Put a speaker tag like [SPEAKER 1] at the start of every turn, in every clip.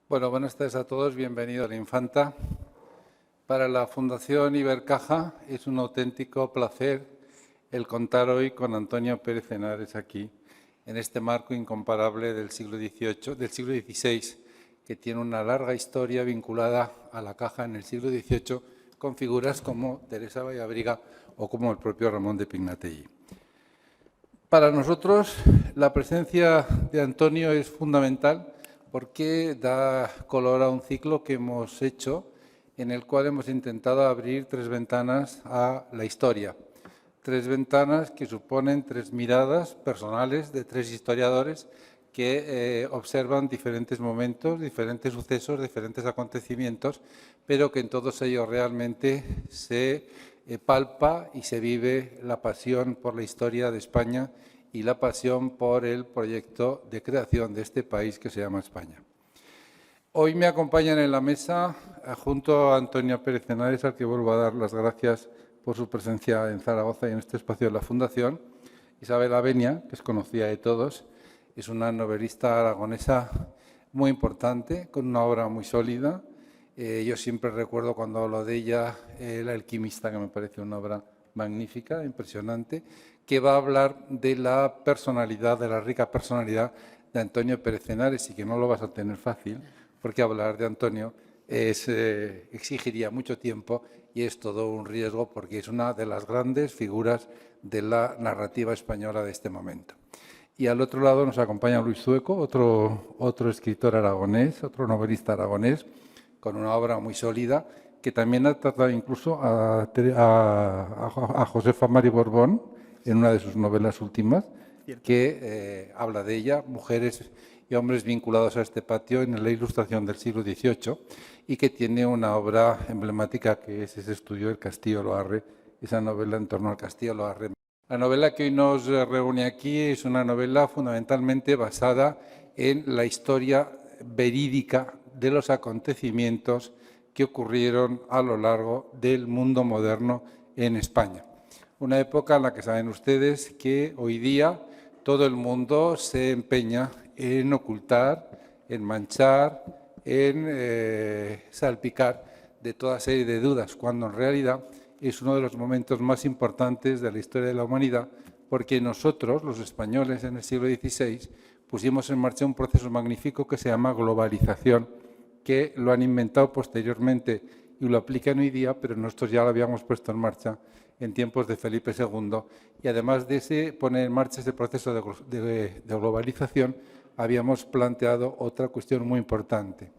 [SPEAKER 1] Bueno, buenas tardes a todos. Bienvenido a la Infanta. Para la Fundación Ibercaja es un auténtico placer el contar hoy con Antonio Pérez Henares aquí, en este marco incomparable del siglo XVI, que tiene una larga historia vinculada a la caja en el siglo XVIII, con figuras como Teresa Vallabriga o como el propio Ramón de Pignatelli. Para nosotros, la presencia de Antonio es fundamental porque da color a un ciclo que hemos hecho en el cual hemos intentado abrir tres ventanas a la historia. Tres ventanas que suponen tres miradas personales de tres historiadores que observan diferentes momentos, diferentes sucesos, diferentes acontecimientos, pero que en todos ellos realmente se palpa y se vive la pasión por la historia de España y la pasión por el proyecto de creación de este país que se llama España. Hoy me acompañan en la mesa, junto a Antonio Pérez Henares, al que vuelvo a dar las gracias por su presencia en Zaragoza y en este espacio de la Fundación, Isabel Avenia, que es conocida de todos, es una novelista aragonesa muy importante, con una obra muy sólida. Yo siempre recuerdo cuando hablo de ella, El alquimista, que me parece una obra magnífica, impresionante, que va a hablar de la personalidad, de la rica personalidad de Antonio Pérez Henares, y que no lo vas a tener fácil, porque hablar de Antonio exigiría mucho tiempo y es todo un riesgo porque es una de las grandes figuras de la narrativa española de este momento. Y al otro lado nos acompaña Luis Zueco, otro escritor aragonés, otro novelista aragonés, con una obra muy sólida, que también ha tratado incluso a Josefa Mari Borbón en una de sus novelas últimas, que habla de ella, mujeres y hombres vinculados a este patio en la ilustración del siglo XVIII, y que tiene una obra emblemática que es ese estudio del Castillo Loarre, esa novela en torno al Castillo Loarre. La novela que hoy nos reúne aquí es una novela fundamentalmente basada en la historia verídica de los acontecimientos que ocurrieron a lo largo del mundo moderno en España. Una época en la que saben ustedes que hoy día todo el mundo se empeña en ocultar, en manchar, en salpicar de toda serie de dudas, cuando en realidad es uno de los momentos más importantes de la historia de la humanidad, porque nosotros, los españoles en el siglo XVI, pusimos en marcha un proceso magnífico que se llama globalización, que lo han inventado posteriormente y lo aplican hoy día, pero nosotros ya lo habíamos puesto en marcha en tiempos de Felipe II, y además de poner en marcha ese proceso de globalización, habíamos planteado otra cuestión muy importante,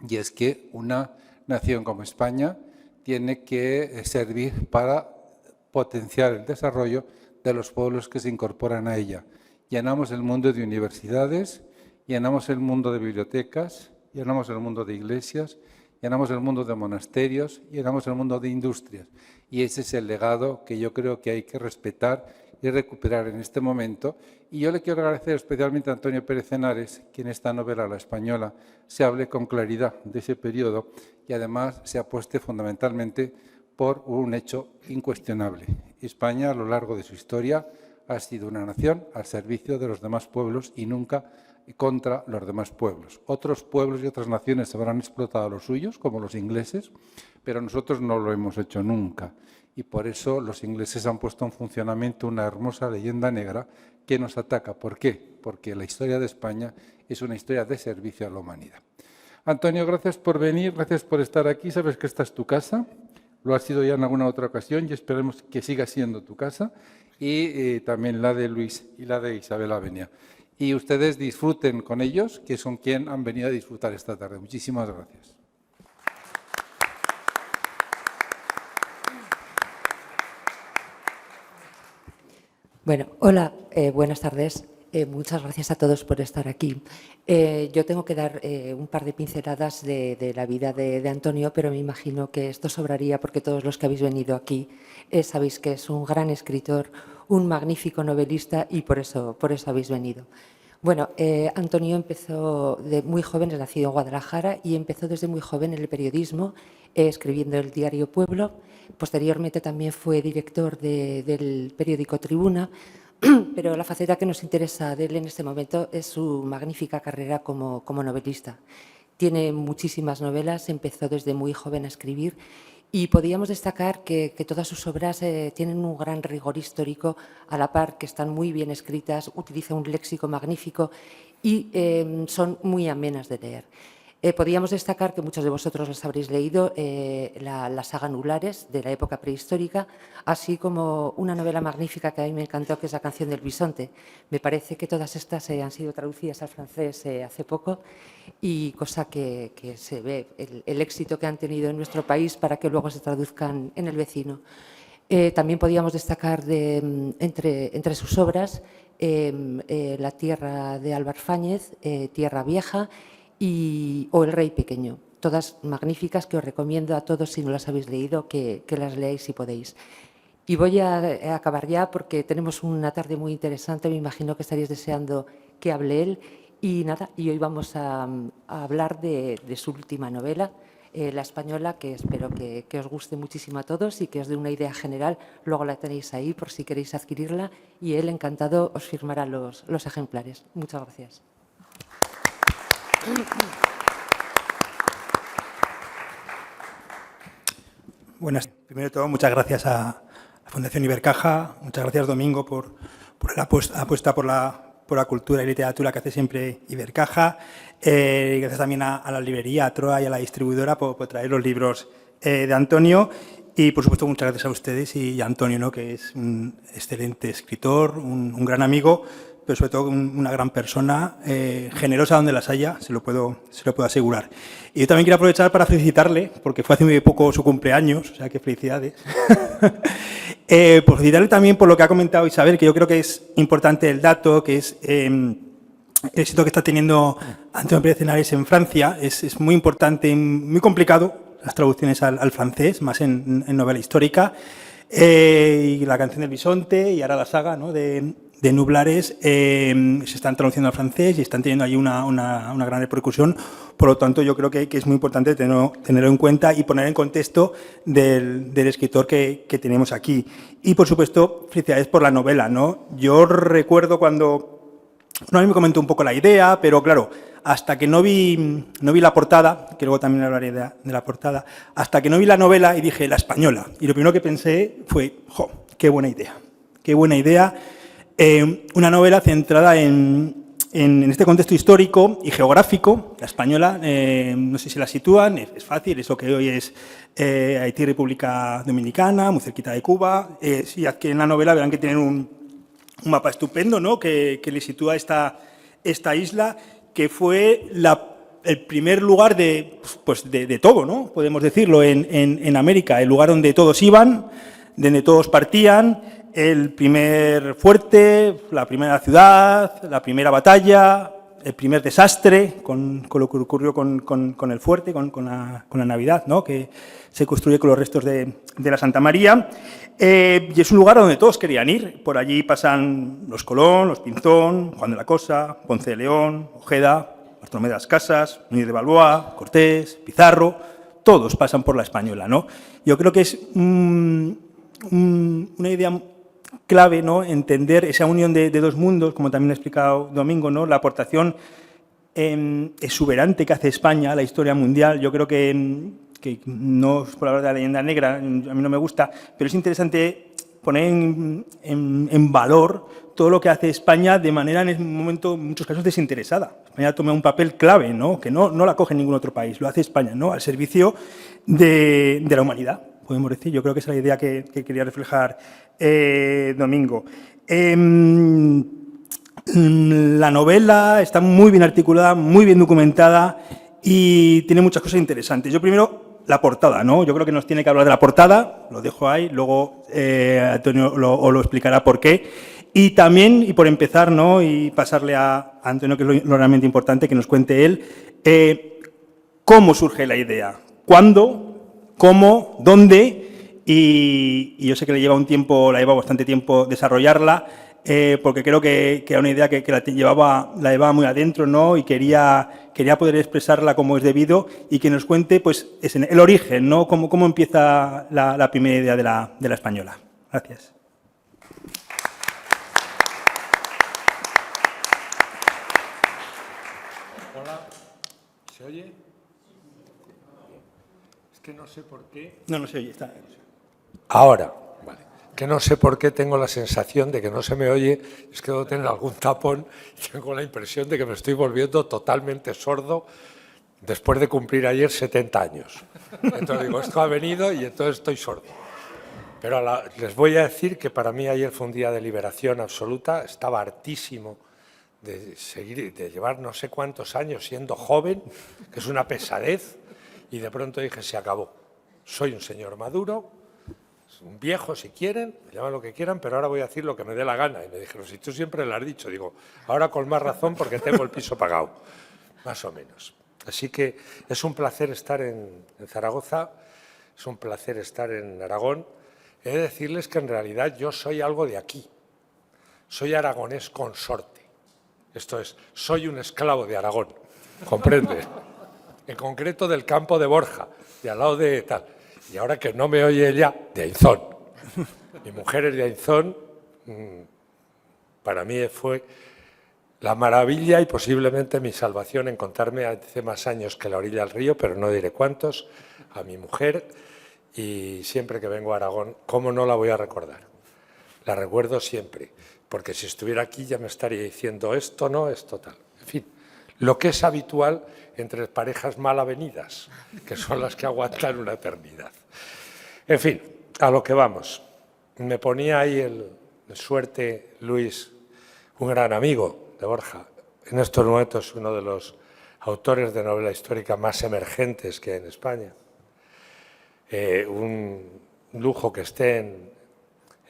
[SPEAKER 1] y es que una nación como España tiene que servir para potenciar el desarrollo de los pueblos que se incorporan a ella. Llenamos el mundo de universidades, llenamos el mundo de bibliotecas, llenamos el mundo de iglesias, llenamos el mundo de monasterios, llenamos el mundo de industrias. Y ese es el legado que yo creo que hay que respetar y recuperar en este momento. Y yo le quiero agradecer especialmente a Antonio Pérez Henares, que en esta novela, La Española, se hable con claridad de ese periodo y además se apueste fundamentalmente por un hecho incuestionable. España, a lo largo de su historia, ha sido una nación al servicio de los demás pueblos y nunca contra los demás pueblos. Otros pueblos y otras naciones habrán explotado a los suyos, como los ingleses, pero nosotros no lo hemos hecho nunca. Y por eso los ingleses han puesto en funcionamiento una hermosa leyenda negra que nos ataca. ¿Por qué? Porque la historia de España es una historia de servicio a la humanidad. Antonio, gracias por venir, gracias por estar aquí. Sabes que esta es tu casa, lo ha sido ya en alguna otra ocasión y esperemos que siga siendo tu casa, y también la de Luis y la de Isabel Avenia. Y ustedes disfruten con ellos, que son quien han venido a disfrutar esta tarde. Muchísimas gracias.
[SPEAKER 2] Bueno, hola, buenas tardes. Muchas gracias a todos por estar aquí. Yo tengo que dar un par de pinceladas de la vida de Antonio, pero me imagino que esto sobraría porque todos los que habéis venido aquí sabéis que es un gran escritor, un magnífico novelista y por eso habéis venido. Bueno, Antonio empezó de muy joven, es nacido en Guadalajara y empezó desde muy joven en el periodismo, escribiendo el diario Pueblo. Posteriormente también fue director del periódico Tribuna, pero la faceta que nos interesa de él en este momento es su magnífica carrera como novelista, tiene muchísimas novelas, empezó desde muy joven a escribir y podíamos destacar que todas sus obras tienen un gran rigor histórico, a la par que están muy bien escritas, utiliza un léxico magnífico y son muy amenas de leer. Podríamos destacar, que muchos de vosotros las habréis leído, la saga Nulares, de la época prehistórica, así como una novela magnífica que a mí me encantó, que es La canción del bisonte. Me parece que todas estas han sido traducidas al francés hace poco, y cosa que se ve el éxito que han tenido en nuestro país para que luego se traduzcan en el vecino. También podíamos destacar entre sus obras La tierra de Álvar Fáñez, Tierra Vieja o El rey pequeño. Todas magníficas, que os recomiendo a todos, si no las habéis leído, que las leáis si podéis. Y voy a acabar ya porque tenemos una tarde muy interesante. Me imagino que estaréis deseando que hable él. Y nada, y hoy vamos a hablar de su última novela, La española, que espero que os guste muchísimo a todos y que os dé una idea general. Luego la tenéis ahí por si queréis adquirirla y él, encantado, os firmará los ejemplares. Muchas gracias.
[SPEAKER 3] Buenas. Primero de todo, muchas gracias a la Fundación Ibercaja, muchas gracias, Domingo, por la apuesta por la cultura y literatura que hace siempre Ibercaja. Gracias también a la librería, a Troa y a la distribuidora por traer los libros de Antonio. Y, por supuesto, muchas gracias a ustedes y a Antonio, ¿no?, que es un excelente escritor, un gran amigo, pero sobre todo una gran persona, generosa donde las haya, se lo puedo asegurar. Y yo también quiero aprovechar para felicitarle, porque fue hace muy poco su cumpleaños, o sea que felicidades. Por felicitarle también por lo que ha comentado Isabel, que yo creo que es importante el dato, que es el éxito que está teniendo Antonio Pérez Henares en Francia. Es muy importante y muy complicado las traducciones al francés, más en novela histórica. Y La canción del bisonte y ahora la saga, ¿no?, de Nublares se están traduciendo al francés y están teniendo ahí una gran repercusión. Por lo tanto, yo creo que es muy importante tenerlo en cuenta y poner en contexto del escritor que tenemos aquí. Y, por supuesto, felicidades por la novela, ¿no? Yo recuerdo cuando... a mí me comentó un poco la idea, pero claro, hasta que no vi la portada, que luego también hablaré de la portada, hasta que no vi la novela y dije, La española. Y lo primero que pensé fue, ¡jo!, qué buena idea, qué buena idea. Una novela centrada en este contexto histórico y geográfico. La española, no sé si la sitúan, es fácil, es lo que hoy es Haití, República Dominicana, muy cerquita de Cuba. Si adquieren la novela verán que tienen un mapa estupendo, ¿no?, que le sitúa esta isla, que fue el primer lugar de todo, ¿no?, podemos decirlo, en América, el lugar donde todos iban, donde todos partían. El primer fuerte, la primera ciudad, la primera batalla, el primer desastre con lo que ocurrió con el fuerte, con la Navidad, ¿no?, que se construye con los restos de la Santa María. Y es un lugar donde todos querían ir. Por allí pasan los Colón, los Pinzón, Juan de la Cosa, Ponce de León, Ojeda, Bartolomé de las Casas, Núñez de Balboa, Cortés, Pizarro. Todos pasan por la española, ¿no? Yo creo que es una idea clave, ¿no?, entender esa unión de dos mundos, como también ha explicado Domingo, ¿no?, la aportación exuberante que hace España a la historia mundial. Yo creo que no es por hablar de la leyenda negra, a mí no me gusta, pero es interesante poner en valor todo lo que hace España de manera, en un momento, en muchos casos, desinteresada. España toma un papel clave, ¿no?, que no la coge ningún otro país, lo hace España, ¿no?, al servicio de la humanidad, podemos decir. Yo creo que esa es la idea que quería reflejar Domingo. La novela está muy bien articulada, muy bien documentada y tiene muchas cosas interesantes. Yo primero, la portada, ¿no? Yo creo que nos tiene que hablar de la portada, lo dejo ahí, luego Antonio lo explicará por qué. Y también, y por empezar, ¿no?, y pasarle a Antonio, que es lo realmente importante, que nos cuente él, cómo surge la idea, cuándo, cómo, dónde. Y yo sé que le lleva bastante tiempo desarrollarla, porque creo que era una idea que la llevaba muy adentro, ¿no?, y quería poder expresarla como es debido y que nos cuente, pues, el origen, ¿no?, cómo empieza la primera idea de la española. Gracias.
[SPEAKER 1] Hola, ¿se oye?
[SPEAKER 4] que no sé por qué.
[SPEAKER 3] No se oye, está.
[SPEAKER 4] Ahora, vale. Que no sé por qué tengo la sensación de que no se me oye, es que debo tener algún tapón y tengo la impresión de que me estoy volviendo totalmente sordo después de cumplir ayer 70 años. Entonces digo, esto ha venido y entonces estoy sordo. Pero les voy a decir que para mí ayer fue un día de liberación absoluta, estaba hartísimo de llevar no sé cuántos años siendo joven, que es una pesadez, y de pronto dije, se acabó. Soy un señor maduro, un viejo si quieren, me llaman lo que quieran, pero ahora voy a decir lo que me dé la gana. Y me dijeron, si tú siempre lo has dicho, digo, ahora con más razón porque tengo el piso pagado, más o menos. Así que es un placer estar en Zaragoza, es un placer estar en Aragón. He de decirles que en realidad yo soy algo de aquí, soy aragonés consorte. Esto es, soy un esclavo de Aragón, ¿comprende? En concreto del campo de Borja, de al lado de tal. Y ahora que no me oye ella, de Ainzón. Mi mujer es de Ainzón, para mí fue la maravilla y posiblemente mi salvación encontrarme hace más años que la orilla del río, pero no diré cuántos, a mi mujer, y siempre que vengo a Aragón, ¿cómo no la voy a recordar? La recuerdo siempre, porque si estuviera aquí ya me estaría diciendo esto no, esto tal. En fin, lo que es habitual entre parejas mal avenidas, que son las que aguantan una eternidad. En fin, a lo que vamos. Me ponía ahí el suerte Luis, un gran amigo de Borja, en estos momentos uno de los autores de novela histórica más emergentes que hay en España. Un lujo que esté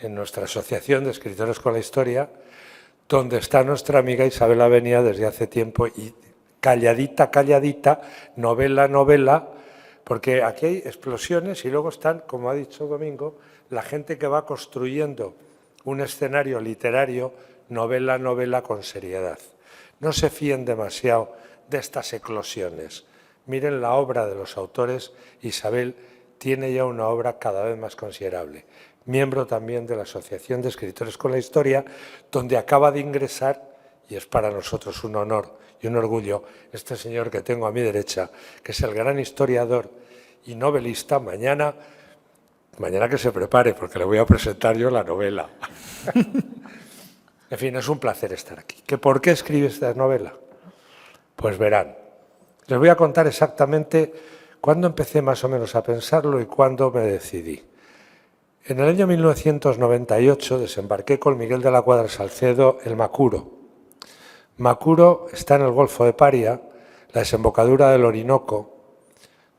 [SPEAKER 4] en nuestra asociación de escritores con la historia, donde está nuestra amiga Isabel Avenía desde hace tiempo y calladita, calladita, novela, novela, porque aquí hay explosiones y luego están, como ha dicho Domingo, la gente que va construyendo un escenario literario, novela, novela con seriedad. No se fíen demasiado de estas eclosiones. Miren la obra de los autores. Isabel tiene ya una obra cada vez más considerable. Miembro también de la Asociación de Escritores con la Historia, donde acaba de ingresar, y es para nosotros un honor y un orgullo, este señor que tengo a mi derecha, que es el gran historiador y novelista. Mañana que se prepare, porque le voy a presentar yo la novela. En fin, es un placer estar aquí. ¿Por qué escribe esta novela? Pues verán. Les voy a contar exactamente cuándo empecé más o menos a pensarlo y cuándo me decidí. En el año 1998 desembarqué con Miguel de la Cuadra Salcedo el Macuro. Macuro está en el Golfo de Paria, la desembocadura del Orinoco,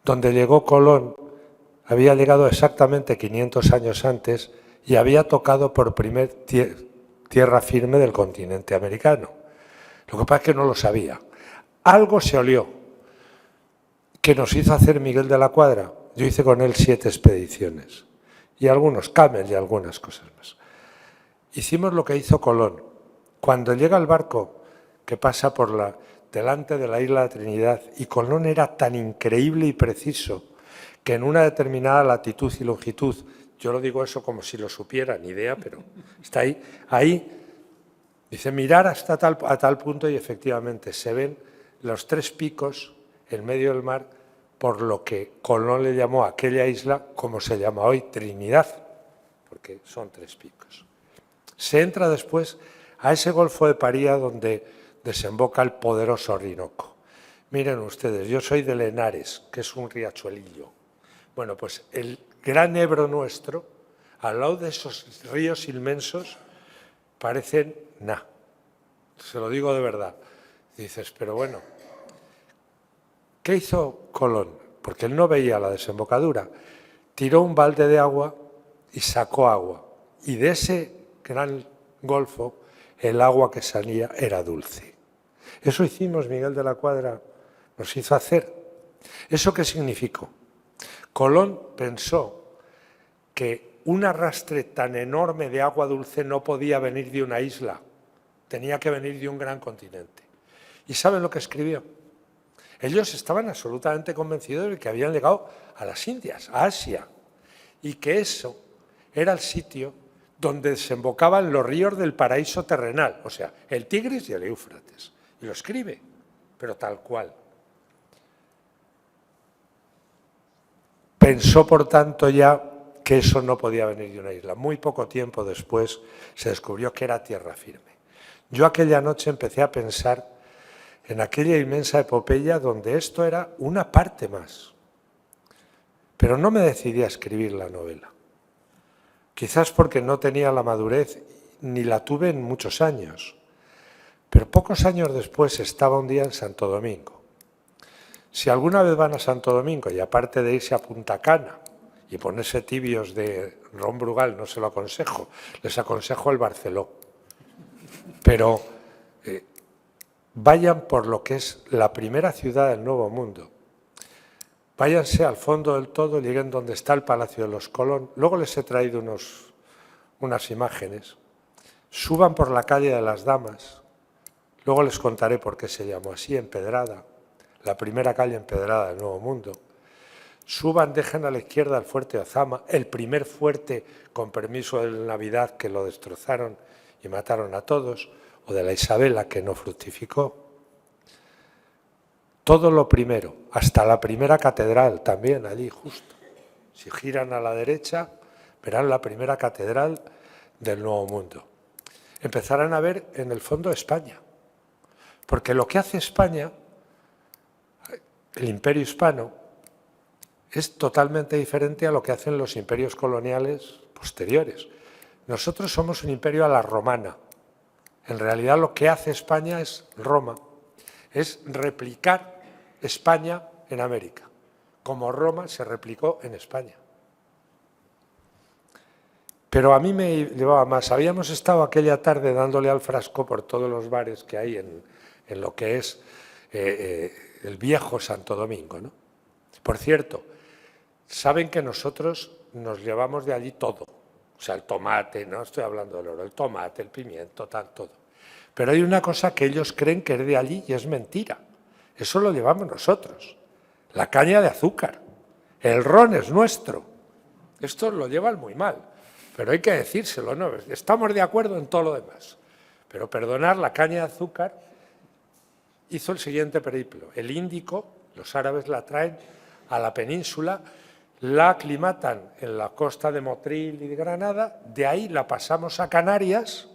[SPEAKER 4] donde llegó Colón. Había llegado exactamente 500 años antes y había tocado por tierra firme del continente americano. Lo que pasa es que no lo sabía. Algo se olió que nos hizo hacer Miguel de la Cuadra. Yo hice con él 7 expediciones y algunos camels y algunas cosas más. Hicimos lo que hizo Colón. Cuando llega el barco que pasa por delante de la isla de Trinidad, y Colón era tan increíble y preciso que en una determinada latitud y longitud, yo lo digo eso como si lo supiera, ni idea, pero está ahí dice mirar hasta a tal punto, y efectivamente se ven los 3 picos en medio del mar, por lo que Colón le llamó a aquella isla como se llama hoy, Trinidad, porque son 3 picos. Se entra después a ese Golfo de Paria donde desemboca el poderoso Orinoco. Miren ustedes, yo soy de Lenares, que es un riachuelillo. Bueno, pues el gran Ebro nuestro, al lado de esos ríos inmensos, parecen nada. Se lo digo de verdad. Dices, pero bueno, ¿qué hizo Colón? Porque él no veía la desembocadura. Tiró un balde de agua y sacó agua. Y de ese gran golfo, el agua que salía era dulce. Eso hicimos, Miguel de la Cuadra nos hizo hacer. ¿Eso qué significó? Colón pensó que un arrastre tan enorme de agua dulce no podía venir de una isla, tenía que venir de un gran continente. ¿Y saben lo que escribió? Ellos estaban absolutamente convencidos de que habían llegado a las Indias, a Asia, y que eso era el sitio donde desembocaban los ríos del paraíso terrenal, o sea, el Tigris y el Éufrates. Y lo escribe, pero tal cual. pensó, por tanto, ya que eso no podía venir de una isla. Muy poco tiempo después se descubrió que era tierra firme. Yo aquella noche empecé a pensar en aquella inmensa epopeya donde esto era una parte más. Pero no me decidí a escribir la novela. Quizás porque no tenía la madurez, ni la tuve en muchos años. Pero pocos años después estaba un día en Santo Domingo. Si alguna vez van a Santo Domingo y aparte de irse a Punta Cana y ponerse tibios de ron Brugal, no se lo aconsejo, les aconsejo el Barceló. Pero vayan por lo que es la primera ciudad del Nuevo Mundo. Váyanse al fondo del todo, lleguen donde está el Palacio de los Colón. Luego les he traído unas imágenes. Suban por la calle de las Damas. Luego les contaré por qué se llamó así, empedrada. La primera calle empedrada del Nuevo Mundo. Suban, dejen a la izquierda el fuerte de Ozama, el primer fuerte, con permiso de Navidad, que lo destrozaron y mataron a todos, o de la Isabela, que no fructificó. Todo lo primero, hasta la primera catedral también, allí justo. Si giran a la derecha, verán la primera catedral del Nuevo Mundo. Empezarán a ver en el fondo España, porque lo que hace España, el imperio hispano, es totalmente diferente a lo que hacen los imperios coloniales posteriores. Nosotros somos un imperio a la romana. En realidad lo que hace España es Roma, es replicar España en América, como Roma se replicó en España. Pero a mí me llevaba más. Habíamos estado aquella tarde dándole al frasco por todos los bares que hay en lo que es el viejo Santo Domingo, ¿no? Por cierto, saben que nosotros nos llevamos de allí todo. O sea, el tomate, no estoy hablando del oro, el tomate, el pimiento, tal, todo. Pero hay una cosa que ellos creen que es de allí y es mentira. Eso lo llevamos nosotros. La caña de azúcar. El ron es nuestro. Esto lo llevan muy mal, pero hay que decírselo, ¿no? Estamos de acuerdo en todo lo demás. Pero perdonar, la caña de azúcar hizo el siguiente periplo. El Índico, los árabes la traen a la península, la aclimatan en la costa de Motril y de Granada, de ahí la pasamos a Canarias,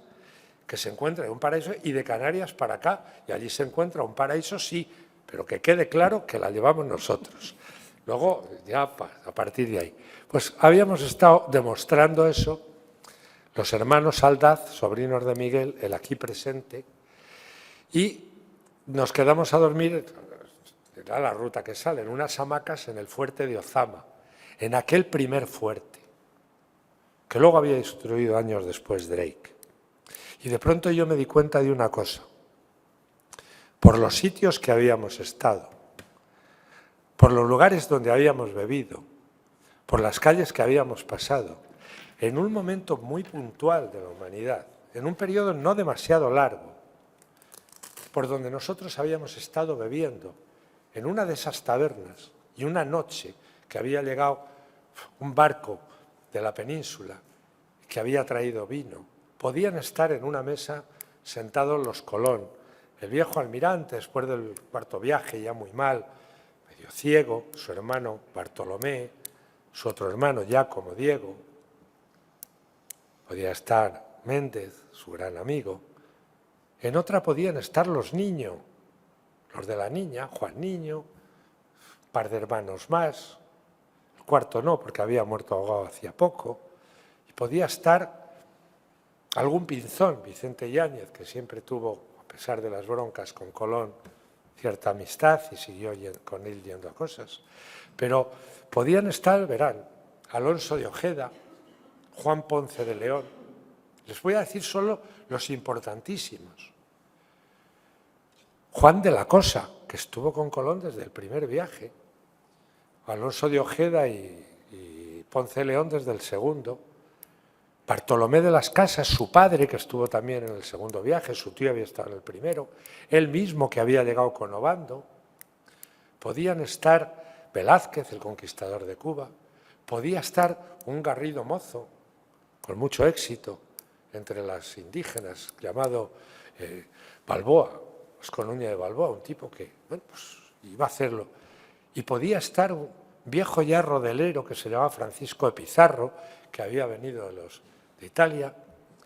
[SPEAKER 4] que se encuentra en un paraíso, y de Canarias para acá, y allí se encuentra un paraíso, sí, pero que quede claro que la llevamos nosotros. Luego, ya a partir de ahí. Pues habíamos estado demostrando eso, los hermanos Aldaz, sobrinos de Miguel, el aquí presente, y nos quedamos a dormir, era la ruta que sale, en unas hamacas en el fuerte de Ozama, en aquel primer fuerte, que luego había destruido años después Drake. Y de pronto yo me di cuenta de una cosa. Por los sitios que habíamos estado, por los lugares donde habíamos bebido, por las calles que habíamos pasado, en un momento muy puntual de la humanidad, en un periodo no demasiado largo, por donde nosotros habíamos estado bebiendo, en una de esas tabernas, y una noche que había llegado un barco de la península que había traído vino, podían estar en una mesa sentados los Colón, el viejo almirante, después del cuarto viaje, ya muy mal, medio ciego, su hermano Bartolomé, su otro hermano Giacomo Diego, podía estar Méndez, su gran amigo. En otra podían estar los niños, los de la niña, Juan Niño, un par de hermanos más, el cuarto no, porque había muerto ahogado hacía poco, y podía estar algún pinzón, Vicente Yáñez, que siempre tuvo, a pesar de las broncas con Colón, cierta amistad y siguió con él yendo a cosas. Pero podían estar, verán, Alonso de Ojeda, Juan Ponce de León. Les voy a decir solo los importantísimos. Juan de la Cosa, que estuvo con Colón desde el primer viaje. Alonso de Ojeda y Ponce de León desde el segundo. Bartolomé de las Casas, su padre, que estuvo también en el segundo viaje, su tío había estado en el primero, él mismo que había llegado con Obando. Podían estar Velázquez, el conquistador de Cuba, podía estar un Garrido Mozo, con mucho éxito, entre las indígenas, llamado Balboa, Osconuña de Balboa, un tipo que bueno, pues, iba a hacerlo. Y podía estar viejo ya rodelero que se llamaba Francisco de Pizarro, que había venido de Italia,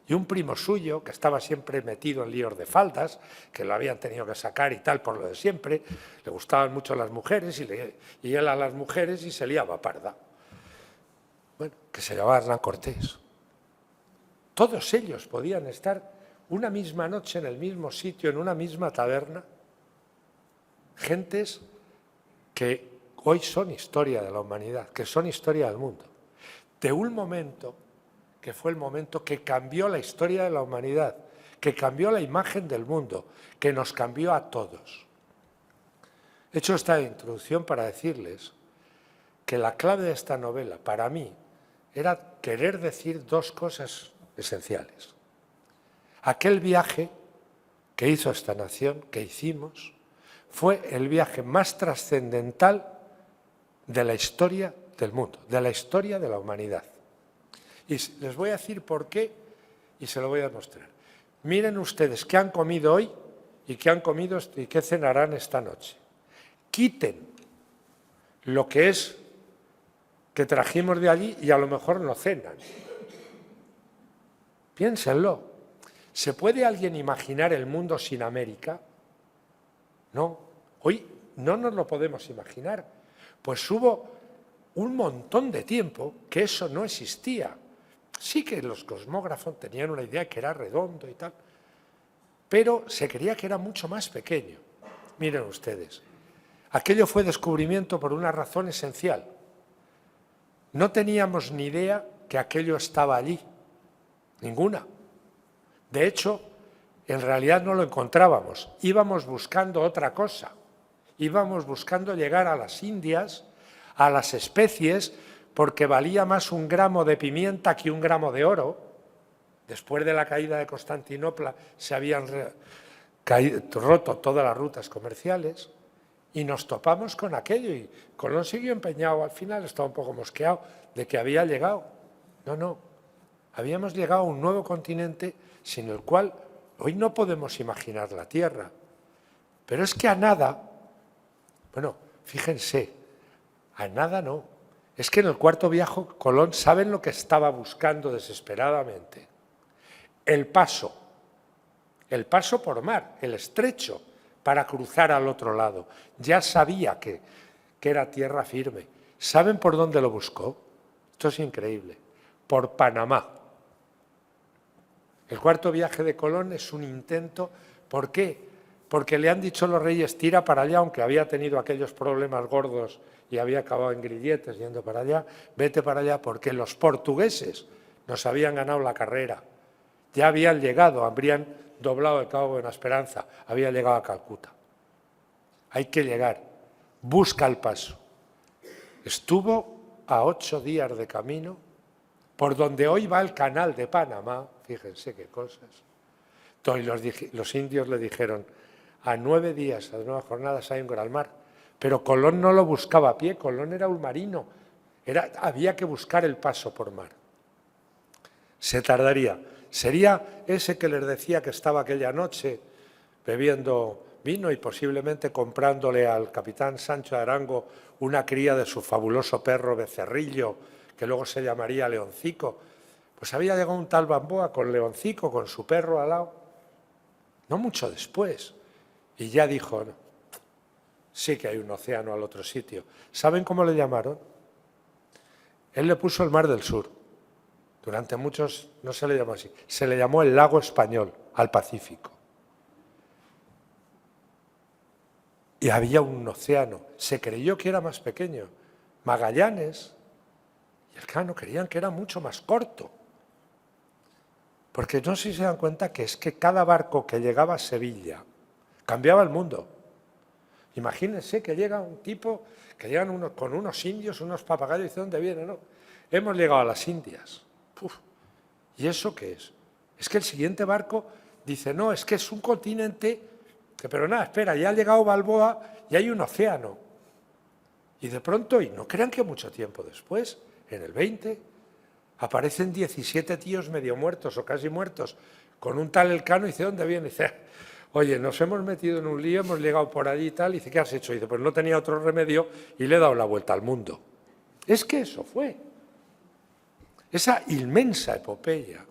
[SPEAKER 4] y un primo suyo que estaba siempre metido en líos de faldas, que lo habían tenido que sacar y tal por lo de siempre, le gustaban mucho las mujeres y él a las mujeres y se liaba parda. Bueno, que se llamaba Hernán Cortés. Todos ellos podían estar una misma noche en el mismo sitio, en una misma taberna. Gentes que hoy son historia de la humanidad, que son historia del mundo. De un momento que fue el momento que cambió la historia de la humanidad, que cambió la imagen del mundo, que nos cambió a todos. He hecho esta introducción para decirles que la clave de esta novela, para mí, era querer decir dos cosas esenciales. Aquel viaje que hizo esta nación, que hicimos, fue el viaje más trascendental de la historia del mundo, de la historia de la humanidad. Y les voy a decir por qué y se lo voy a demostrar. Miren ustedes qué han comido hoy y qué han comido y qué cenarán esta noche. Quiten lo que es que trajimos de allí y a lo mejor no cenan. Piénsenlo. ¿Se puede alguien imaginar el mundo sin América? No. Hoy no nos lo podemos imaginar. Pues hubo un montón de tiempo que eso no existía. Sí que los cosmógrafos tenían una idea que era redondo y tal, pero se creía que era mucho más pequeño. Miren ustedes, aquello fue descubrimiento por una razón esencial. No teníamos ni idea que aquello estaba allí, ninguna. De hecho, en realidad no lo encontrábamos, íbamos buscando otra cosa. Íbamos buscando llegar a las Indias, a las especies, porque valía más un gramo de pimienta que un gramo de oro. Después de la caída de Constantinopla se habían roto todas las rutas comerciales y nos topamos con aquello y Colón siguió empeñado, al final estaba un poco mosqueado de que había llegado. No, habíamos llegado a un nuevo continente sin el cual hoy no podemos imaginar la Tierra. Pero es que a nada, bueno, fíjense, a nada no. Es que en el cuarto viaje Colón, ¿saben lo que estaba buscando desesperadamente? El paso por mar, el estrecho, para cruzar al otro lado. Ya sabía que era tierra firme. ¿Saben por dónde lo buscó? Esto es increíble. Por Panamá. El cuarto viaje de Colón es un intento. ¿Por qué? Porque le han dicho los reyes, tira para allá, aunque había tenido aquellos problemas gordos y había acabado en grilletes yendo para allá, vete para allá, porque los portugueses nos habían ganado la carrera. Ya habían llegado, habrían doblado el Cabo de Buena Esperanza, había llegado a Calcuta. Hay que llegar, busca el paso. Estuvo a 8 días de camino, por donde hoy va el canal de Panamá, fíjense qué cosas. Entonces los indios le dijeron, a 9 días, a 9 jornadas hay un gran mar. Pero Colón no lo buscaba a pie, Colón era un marino, había que buscar el paso por mar. Se tardaría. Sería ese que les decía que estaba aquella noche bebiendo vino y posiblemente comprándole al capitán Sancho de Arango una cría de su fabuloso perro Becerrillo, que luego se llamaría Leoncico. Pues había llegado un tal Bamboa con Leoncico, con su perro al lado, no mucho después. Y ya dijo, no, sí que hay un océano al otro sitio. ¿Saben cómo le llamaron? Él le puso el Mar del Sur. Durante muchos no se le llamó así. Se le llamó el Lago Español, al Pacífico. Y había un océano. Se creyó que era más pequeño. Magallanes y Elcano creían que era mucho más corto. Porque no sé si se dan cuenta que es que cada barco que llegaba a Sevilla cambiaba el mundo. Imagínense que llega un tipo, que llegan con unos indios, unos papagayos, y dice, ¿dónde viene? No, hemos llegado a las Indias. Uf, ¿y eso qué es? Es que el siguiente barco dice, no, es que es un continente, pero nada, espera, ya ha llegado Balboa y hay un océano. Y de pronto, y no crean que mucho tiempo después, en el 20, aparecen 17 tíos medio muertos o casi muertos, con un tal Elcano, y dice, ¿dónde viene? Y dice, oye, nos hemos metido en un lío, hemos llegado por allí y tal, y dice, ¿qué has hecho? Y dice, pues no tenía otro remedio y le he dado la vuelta al mundo. Es que eso fue. Esa inmensa epopeya,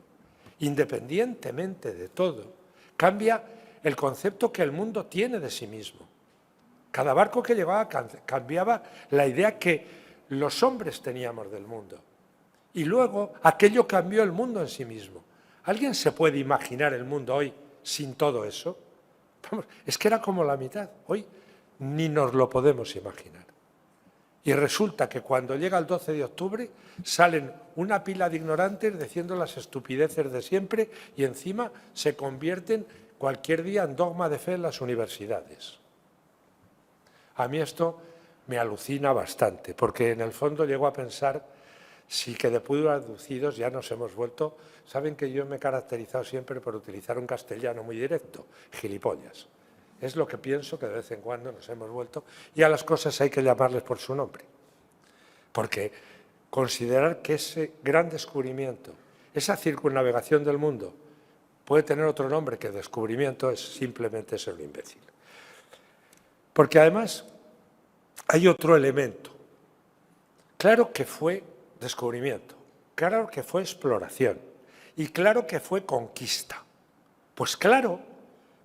[SPEAKER 4] independientemente de todo, cambia el concepto que el mundo tiene de sí mismo. Cada barco que llegaba cambiaba la idea que los hombres teníamos del mundo. Y luego aquello cambió el mundo en sí mismo. ¿Alguien se puede imaginar el mundo hoy sin todo eso? Vamos, es que era como la mitad. Hoy ni nos lo podemos imaginar. Y resulta que cuando llega el 12 de octubre salen una pila de ignorantes diciendo las estupideces de siempre y encima se convierten cualquier día en dogma de fe en las universidades. A mí esto me alucina bastante, porque en el fondo llego a pensar si que de puro aducidos ya nos hemos vuelto. Saben que yo me he caracterizado siempre por utilizar un castellano muy directo, gilipollas. Es lo que pienso, que de vez en cuando nos hemos vuelto, y a las cosas hay que llamarles por su nombre. Porque considerar que ese gran descubrimiento, esa circunnavegación del mundo, puede tener otro nombre que descubrimiento es simplemente ser un imbécil. Porque además hay otro elemento. Claro que fue descubrimiento, claro que fue exploración y claro que fue conquista. Pues claro,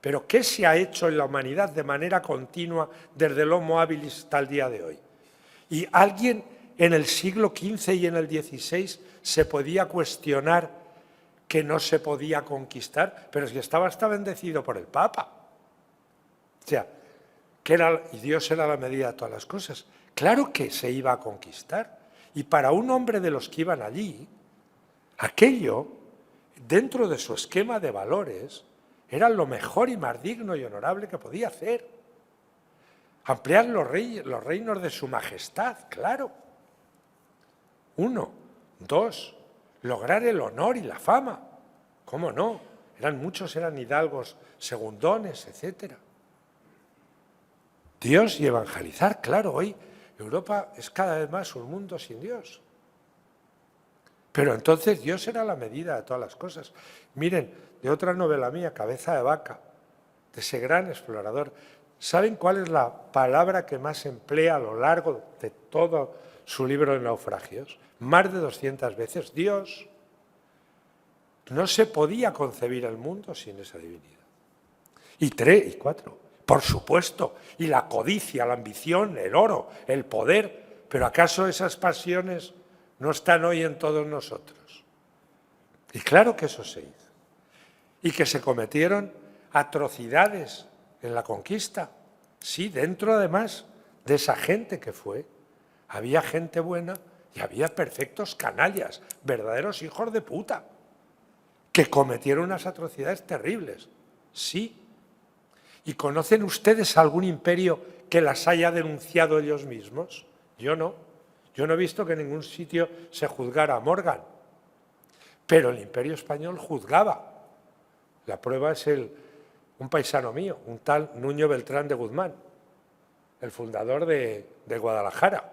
[SPEAKER 4] pero ¿qué se ha hecho en la humanidad de manera continua desde el Homo habilis hasta el día de hoy? ¿Y alguien en el siglo XV y en el XVI se podía cuestionar que no se podía conquistar? Pero si estaba hasta bendecido por el Papa. O sea, y Dios era la medida de todas las cosas. Claro que se iba a conquistar. Y para un hombre de los que iban allí, aquello, dentro de su esquema de valores, era lo mejor y más digno y honorable que podía hacer. Ampliar los reinos de su majestad, claro. 1. 2. Lograr el honor y la fama. ¿Cómo no? Muchos eran hidalgos, segundones, etc. Dios y evangelizar, claro, hoy Europa es cada vez más un mundo sin Dios. Pero entonces Dios era la medida de todas las cosas. Miren, de otra novela mía, Cabeza de Vaca, de ese gran explorador, ¿saben cuál es la palabra que más emplea a lo largo de todo su libro de naufragios? Más de 200 veces, Dios. No se podía concebir el mundo sin esa divinidad. Y 3 y 4, por supuesto, y la codicia, la ambición, el oro, el poder, pero ¿acaso esas pasiones no están hoy en todos nosotros? Y claro que eso se hizo. Y que se cometieron atrocidades en la conquista. Sí, dentro además de esa gente que fue, había gente buena y había perfectos canallas, verdaderos hijos de puta, que cometieron unas atrocidades terribles. Sí. ¿Y conocen ustedes algún imperio que las haya denunciado ellos mismos? Yo no. Yo no he visto que en ningún sitio se juzgara a Morgan. Pero el Imperio Español juzgaba. La prueba es un paisano mío, un tal Nuño Beltrán de Guzmán, el fundador de Guadalajara.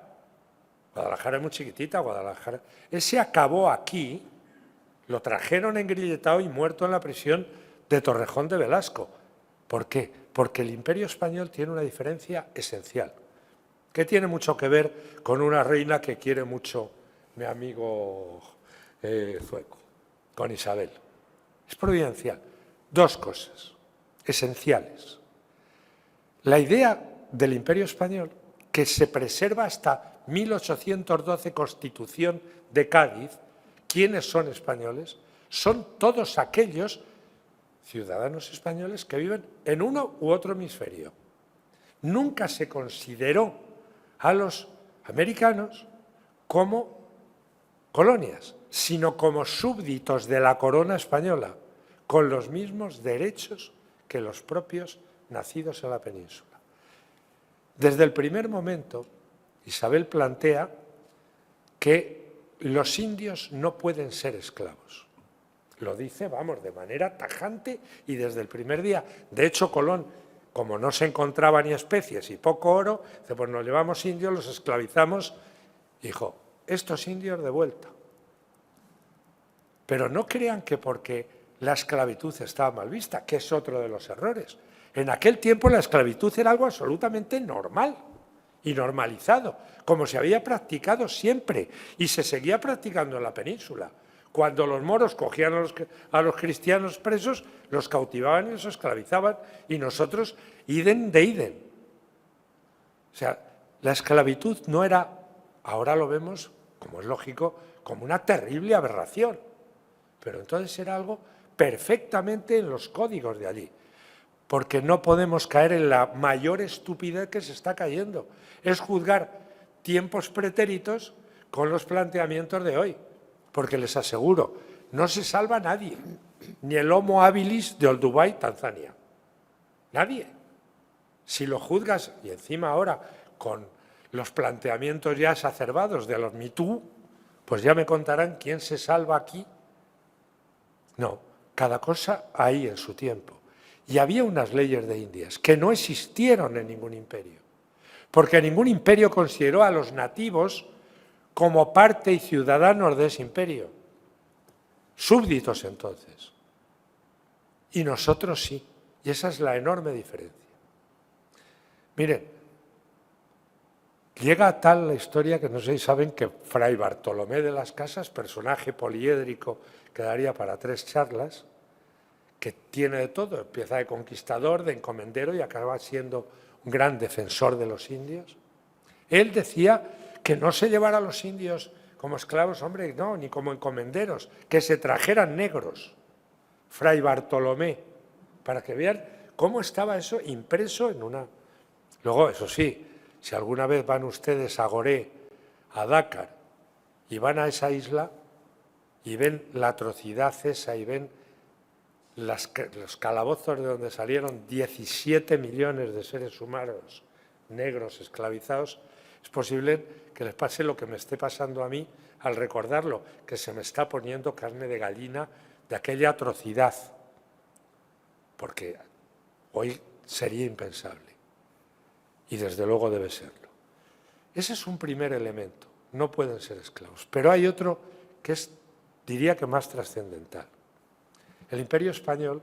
[SPEAKER 4] Guadalajara es muy chiquitita, Guadalajara. Ese acabó aquí, lo trajeron engrilletado y muerto en la prisión de Torrejón de Velasco. ¿Por qué? Porque el Imperio Español tiene una diferencia esencial, que tiene mucho que ver con una reina que quiere mucho mi amigo Zueco, con Isabel. Es providencial. 2 cosas esenciales. La idea del Imperio Español, que se preserva hasta 1812, Constitución de Cádiz. ¿Quiénes son españoles? Son todos aquellos ciudadanos españoles que viven en uno u otro hemisferio. Nunca se consideró a los americanos como colonias, sino como súbditos de la corona española, con los mismos derechos que los propios nacidos en la península. Desde el primer momento, Isabel plantea que los indios no pueden ser esclavos. Lo dice, vamos, de manera tajante y desde el primer día. De hecho, Colón, como no se encontraba ni especies y poco oro, dice, pues nos llevamos indios, los esclavizamos. Dijo, estos indios de vuelta. Pero no crean que porque la esclavitud estaba mal vista, que es otro de los errores. En aquel tiempo la esclavitud era algo absolutamente normal y normalizado, como se había practicado siempre y se seguía practicando en la península. Cuando los moros cogían a los cristianos presos, los cautivaban y los esclavizaban, y nosotros, idem de idem. O sea, la esclavitud no era, ahora lo vemos, como es lógico, como una terrible aberración, pero entonces era algo perfectamente en los códigos de allí, porque no podemos caer en la mayor estupidez que se está cayendo, es juzgar tiempos pretéritos con los planteamientos de hoy, porque les aseguro, no se salva nadie, ni el Homo habilis de Olduvai, Tanzania, nadie. Si lo juzgas, y encima ahora con los planteamientos ya exacerbados de los MeToo, pues ya me contarán quién se salva aquí. No, cada cosa ahí en su tiempo. Y había unas leyes de Indias que no existieron en ningún imperio, porque ningún imperio consideró a los nativos como parte y ciudadanos de ese imperio, súbditos entonces. Y nosotros sí, y esa es la enorme diferencia. Miren, llega a tal la historia que no sé si saben que Fray Bartolomé de las Casas, personaje poliédrico que daría para 3 charlas, que tiene de todo, empieza de conquistador, de encomendero y acaba siendo un gran defensor de los indios. Él decía que no se llevara a los indios como esclavos, hombre, no, ni como encomenderos, que se trajeran negros, Fray Bartolomé, para que vean cómo estaba eso impreso en una... Luego, eso sí, si alguna vez van ustedes a Gorée, a Dakar, y van a esa isla y ven la atrocidad esa y ven los calabozos de donde salieron 17 millones de seres humanos negros esclavizados, es posible que les pase lo que me esté pasando a mí al recordarlo, que se me está poniendo carne de gallina de aquella atrocidad, porque hoy sería impensable. Y desde luego debe serlo. Ese es un primer elemento, no pueden ser esclavos. Pero hay otro que es, diría que más trascendental. El Imperio Español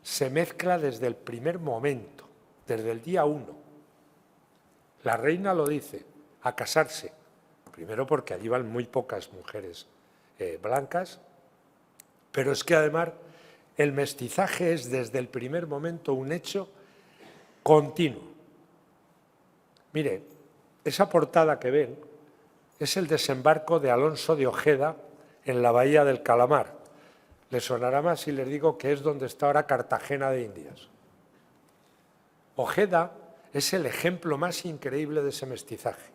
[SPEAKER 4] se mezcla desde el primer momento, desde el día 1. La reina lo dice, a casarse, primero porque allí van muy pocas mujeres blancas, pero es que además el mestizaje es desde el primer momento un hecho continuo. Mire, esa portada que ven es el desembarco de Alonso de Ojeda en la bahía del Calamar. Les sonará más si les digo que es donde está ahora Cartagena de Indias. Ojeda es el ejemplo más increíble de ese mestizaje.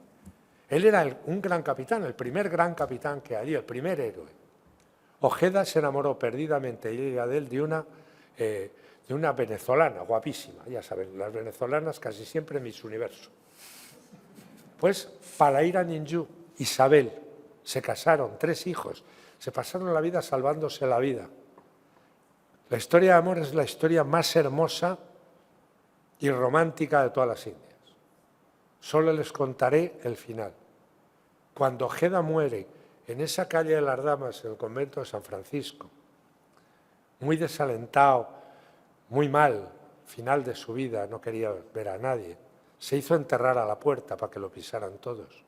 [SPEAKER 4] Él era un gran capitán, el primer gran capitán que hay, el primer héroe. Ojeda se enamoró perdidamente ella de él de una venezolana guapísima, ya saben, las venezolanas casi siempre Miss Universo. Pues Palaira Ninjú, Isabel, se casaron, 3 hijos, se pasaron la vida salvándose la vida. La historia de amor es la historia más hermosa y romántica de todas las Indias. Solo les contaré el final. Cuando Ojeda muere en esa calle de las Damas, en el convento de San Francisco, muy desalentado, muy mal, final de su vida, no quería ver a nadie, se hizo enterrar a la puerta para que lo pisaran todos.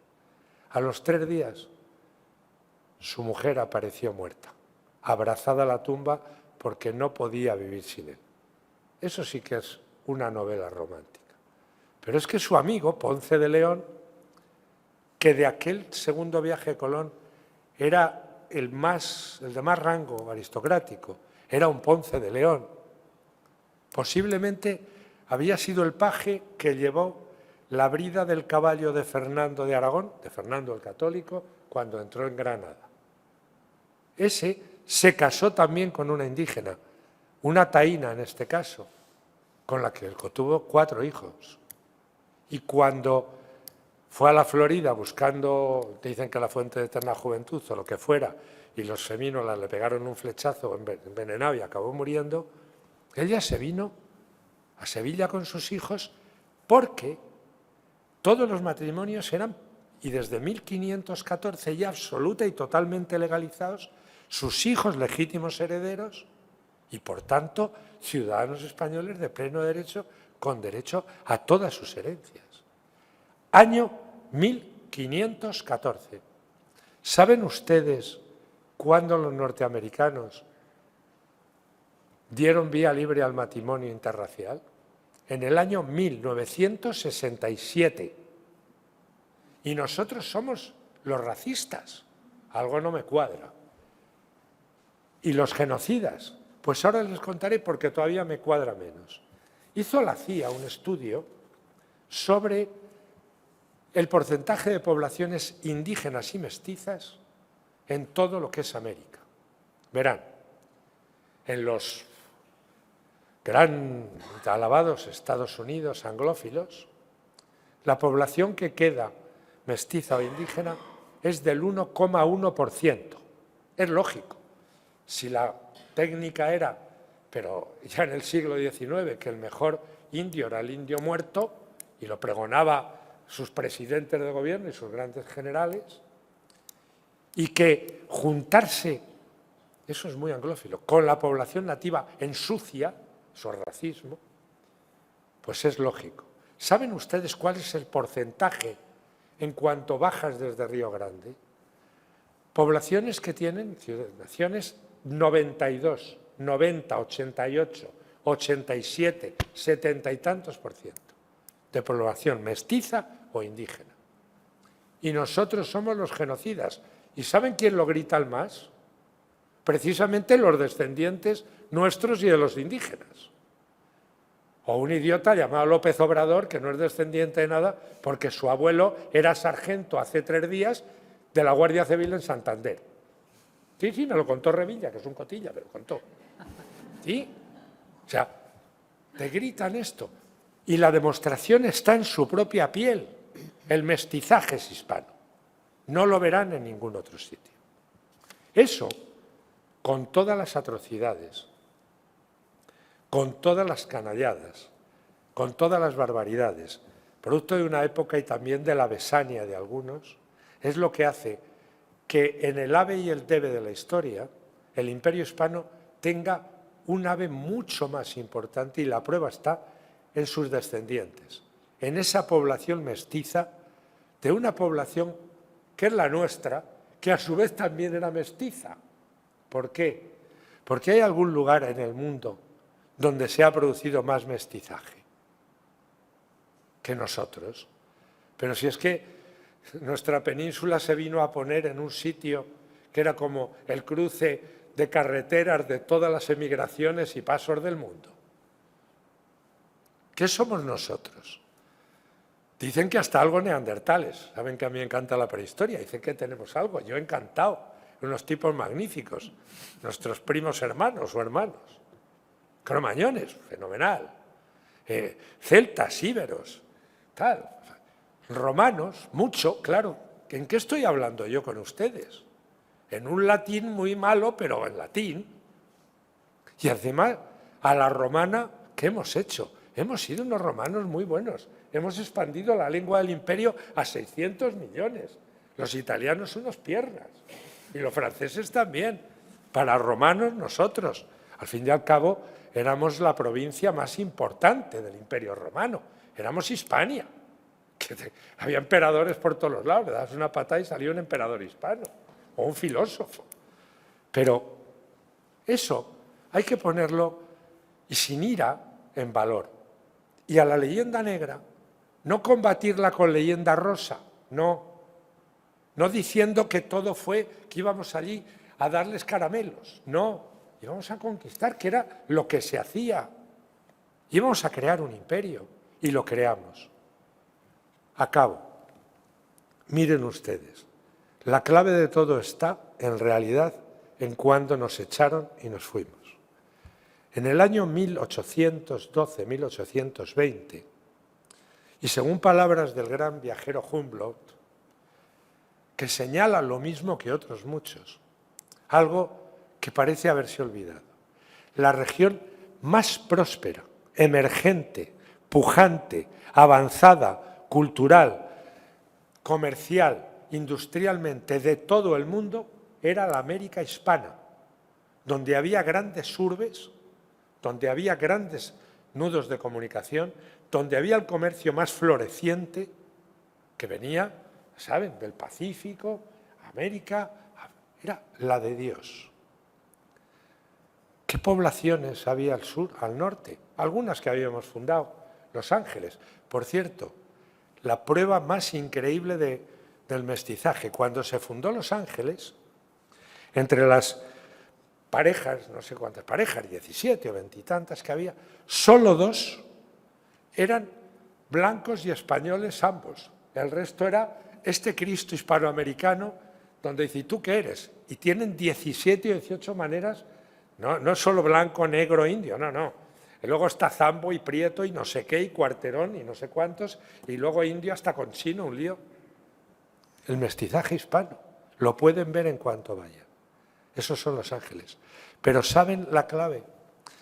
[SPEAKER 4] A los 3 días, su mujer apareció muerta, abrazada a la tumba porque no podía vivir sin él. Eso sí que es una novela romántica. Pero es que su amigo, Ponce de León, que de aquel segundo viaje de Colón era el de más rango aristocrático, era un Ponce de León. Posiblemente había sido el paje que llevó la brida del caballo de Fernando de Aragón, de Fernando el Católico, cuando entró en Granada. Ese se casó también con una indígena, una taína en este caso, con la que tuvo 4 hijos. Y cuando fue a la Florida buscando, dicen que la fuente de eterna juventud o lo que fuera, y los semínolas le pegaron un flechazo envenenado y acabó muriendo, ella se vino a Sevilla con sus hijos porque todos los matrimonios eran, y desde 1514 ya absoluta y totalmente legalizados, sus hijos legítimos herederos y, por tanto, ciudadanos españoles de pleno derecho, con derecho a todas sus herencias. Año 1514. ¿Saben ustedes cuándo los norteamericanos dieron vía libre al matrimonio interracial? En el año 1967. Y nosotros somos los racistas. Algo no me cuadra. Y los genocidas. Pues ahora les contaré porque todavía me cuadra menos. Hizo la CIA un estudio sobre el porcentaje de poblaciones indígenas y mestizas en todo lo que es América. Verán, en los gran alabados Estados Unidos anglófilos, la población que queda mestiza o indígena es del 1,1%. Es lógico. Si la técnica era, pero ya en el siglo XIX, que el mejor indio era el indio muerto, y lo pregonaba sus presidentes de gobierno y sus grandes generales, y que juntarse, eso es muy anglófilo, con la población nativa ensucia, eso es racismo, pues es lógico. ¿Saben ustedes cuál es el porcentaje en cuanto bajas desde Río Grande? Poblaciones que tienen, naciones 92, 90, 88, 87, 70 y tantos % de población mestiza o indígena. Y nosotros somos los genocidas. ¿Y saben quién lo grita al más? Precisamente los descendientes nuestros y de los indígenas. O un idiota llamado López Obrador, que no es descendiente de nada, porque su abuelo era sargento hace 3 días de la Guardia Civil en Santander. Sí, me lo contó Revilla, que es un cotilla, me lo contó. ¿Sí? O sea, te gritan esto. Y la demostración está en su propia piel. El mestizaje es hispano. No lo verán en ningún otro sitio. Eso, con todas las atrocidades, con todas las canalladas, con todas las barbaridades, producto de una época y también de la besania de algunos, es lo que hace que en el ave y el debe de la historia el Imperio hispano tenga un ave mucho más importante, y la prueba está en sus descendientes, en esa población mestiza de una población que es la nuestra, que a su vez también era mestiza. ¿Por qué? Porque hay algún lugar en el mundo donde se ha producido más mestizaje que nosotros. Pero si es que nuestra península se vino a poner en un sitio que era como el cruce de carreteras de todas las emigraciones y pasos del mundo. ¿Qué somos nosotros? Dicen que hasta algo neandertales. Saben que a mí me encanta la prehistoria. Dicen que tenemos algo. Yo encantado. Unos tipos magníficos. Nuestros primos hermanos o hermanos. Cromañones, fenomenal. Celtas, íberos, tal. Romanos, mucho, claro. ¿En qué estoy hablando yo con ustedes? En un latín muy malo, pero en latín. Y además, a la romana, ¿qué hemos hecho? Hemos sido unos romanos muy buenos. Hemos expandido la lengua del imperio a 600 millones. Los italianos unos piernas. Y los franceses también. Para romanos, nosotros. Al fin y al cabo, éramos la provincia más importante del Imperio Romano. Éramos Hispania. Había emperadores por todos los lados. Le das una patada y salía un emperador hispano. O un filósofo. Pero eso hay que ponerlo, y sin ira, en valor. Y a la leyenda negra, no combatirla con leyenda rosa, no diciendo que todo fue, que íbamos allí a darles caramelos, no, íbamos a conquistar, que era lo que se hacía. Íbamos a crear un imperio, y lo creamos. Acabo. Miren ustedes, la clave de todo está, en realidad, en cuando nos echaron y nos fuimos. En el año 1812-1820, y según palabras del gran viajero Humboldt, que señala lo mismo que otros muchos, algo que parece haberse olvidado, la región más próspera, emergente, pujante, avanzada, cultural, comercial, industrialmente de todo el mundo era la América hispana, donde había grandes urbes, donde había grandes nudos de comunicación, donde había el comercio más floreciente, que venía, ¿saben?, del Pacífico, América, era la de Dios. ¿Qué poblaciones había al sur, al norte? Algunas que habíamos fundado, Los Ángeles. Por cierto, la prueba más increíble del mestizaje. Cuando se fundó Los Ángeles, entre las parejas, no sé cuántas parejas, 17 o 20 y tantas que había, solo 2 eran blancos y españoles ambos. El resto era este Cristo hispanoamericano, donde dice, ¿y tú qué eres? Y tienen 17 o 18 maneras, no es solo blanco, negro, indio, no. Y luego está Zambo y Prieto y no sé qué, y Cuarterón y no sé cuántos, y luego indio hasta con chino, un lío. El mestizaje hispano, lo pueden ver en cuanto vayan. Esos son Los Ángeles. Pero ¿saben la clave?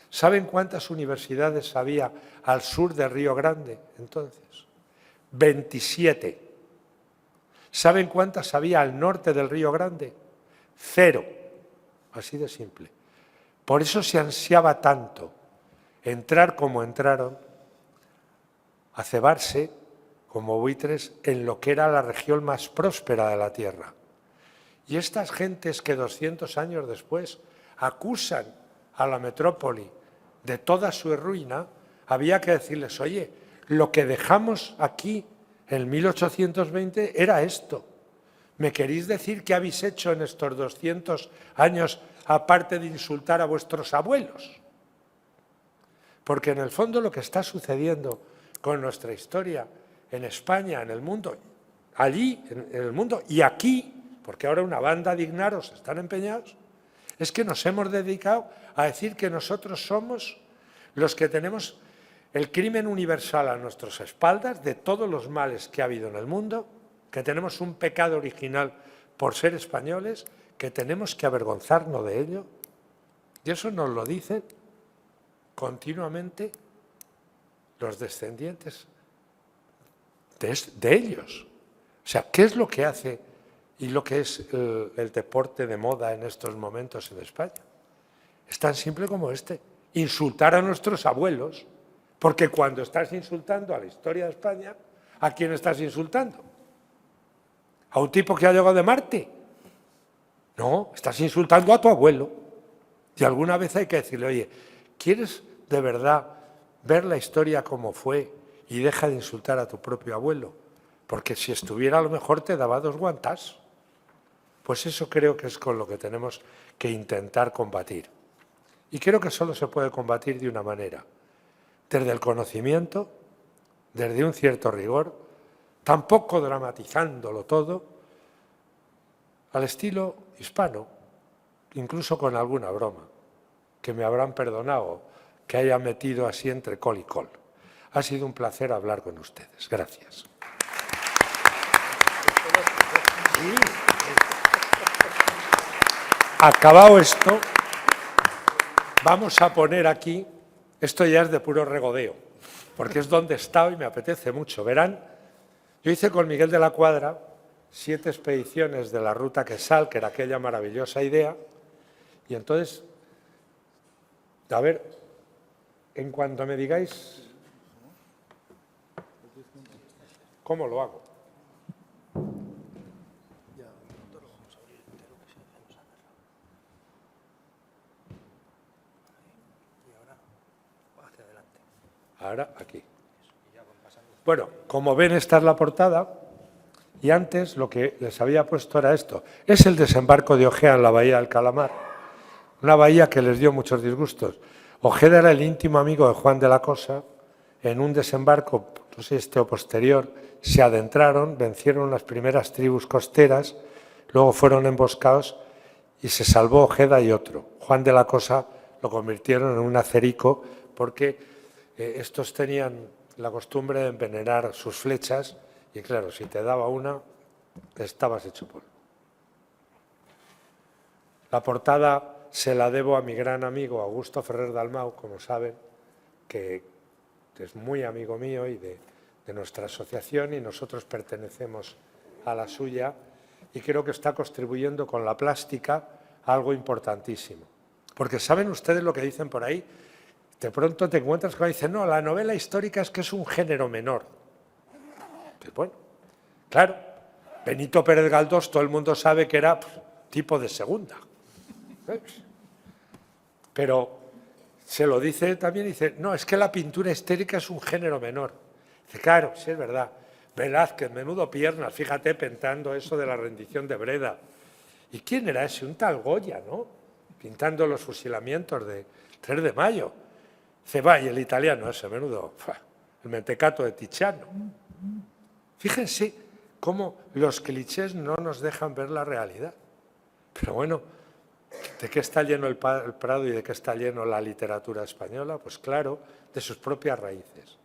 [SPEAKER 4] ¿Saben cuántas universidades había al sur de Río Grande entonces? 27. ¿Saben cuántas había al norte del Río Grande? 0. Así de simple. Por eso se ansiaba tanto entrar como entraron, a cebarse como buitres en lo que era la región más próspera de la tierra. Y estas gentes que 200 años después acusan a la metrópoli de toda su ruina, había que decirles, oye, lo que dejamos aquí en 1820 era esto. ¿Me queréis decir qué habéis hecho en estos 200 años aparte de insultar a vuestros abuelos? Porque en el fondo lo que está sucediendo con nuestra historia en España, en el mundo, allí, en el mundo y aquí, porque ahora una banda de ignaros están empeñados, es que nos hemos dedicado a decir que nosotros somos los que tenemos el crimen universal a nuestras espaldas de todos los males que ha habido en el mundo, que tenemos un pecado original por ser españoles, que tenemos que avergonzarnos de ello. Y eso nos lo dicen continuamente los descendientes de ellos. O sea, ¿qué es lo que hace y lo que es el deporte de moda en estos momentos en España? Es tan simple como insultar a nuestros abuelos, porque cuando estás insultando a la historia de España, ¿a quién estás insultando? ¿A un tipo que ha llegado de Marte? No, estás insultando a tu abuelo. Y alguna vez hay que decirle, oye, ¿quieres de verdad ver la historia como fue y deja de insultar a tu propio abuelo? Porque si estuviera a lo mejor te daba 2 guantas. Pues eso creo que es con lo que tenemos que intentar combatir. Y creo que solo se puede combatir de una manera, desde el conocimiento, desde un cierto rigor, tampoco dramatizándolo todo, al estilo hispano, incluso con alguna broma, que me habrán perdonado que haya metido así entre col y col. Ha sido un placer hablar con ustedes. Gracias. Acabado esto, vamos a poner aquí, esto ya es de puro regodeo, porque es donde he estado y me apetece mucho. Verán, yo hice con Miguel de la Cuadra 7 expediciones de la ruta Quesal, que era aquella maravillosa idea, y entonces, a ver, en cuanto me digáis cómo lo hago. Ahora aquí. Bueno, como ven, esta es la portada y antes lo que les había puesto era esto. Es el desembarco de Ojeda en la bahía del Calamar, una bahía que les dio muchos disgustos. Ojeda era el íntimo amigo de Juan de la Cosa. En un desembarco, no sé, o posterior, se adentraron, vencieron las primeras tribus costeras, luego fueron emboscados y se salvó Ojeda y otro. Juan de la Cosa lo convirtieron en un acerico porque estos tenían la costumbre de envenenar sus flechas y claro, si te daba una, estabas hecho polvo. La portada se la debo a mi gran amigo Augusto Ferrer Dalmau, como saben, que es muy amigo mío y de nuestra asociación y nosotros pertenecemos a la suya y creo que está contribuyendo con la plástica a algo importantísimo. Porque ¿saben ustedes lo que dicen por ahí? De pronto te encuentras con dicen, no, la novela histórica es que es un género menor. Pues bueno, Claro, Benito Pérez Galdós todo el mundo sabe que era tipo de segunda. ¿Sabes? Pero se lo dice también, dice, no, es que la pintura histérica es un género menor. Dice, claro, sí es verdad. Velázquez, menudo piernas, fíjate, pintando eso de la rendición de Breda. ¿Y quién era ese? Un tal Goya, ¿no? Pintando los fusilamientos de 3 de mayo. Dice, va, y el italiano ese, menudo, el mentecato de Tiziano. Fíjense cómo los clichés no nos dejan ver la realidad. Pero bueno, ¿de qué está lleno el Prado y de qué está lleno la literatura española? Pues claro, de sus propias raíces.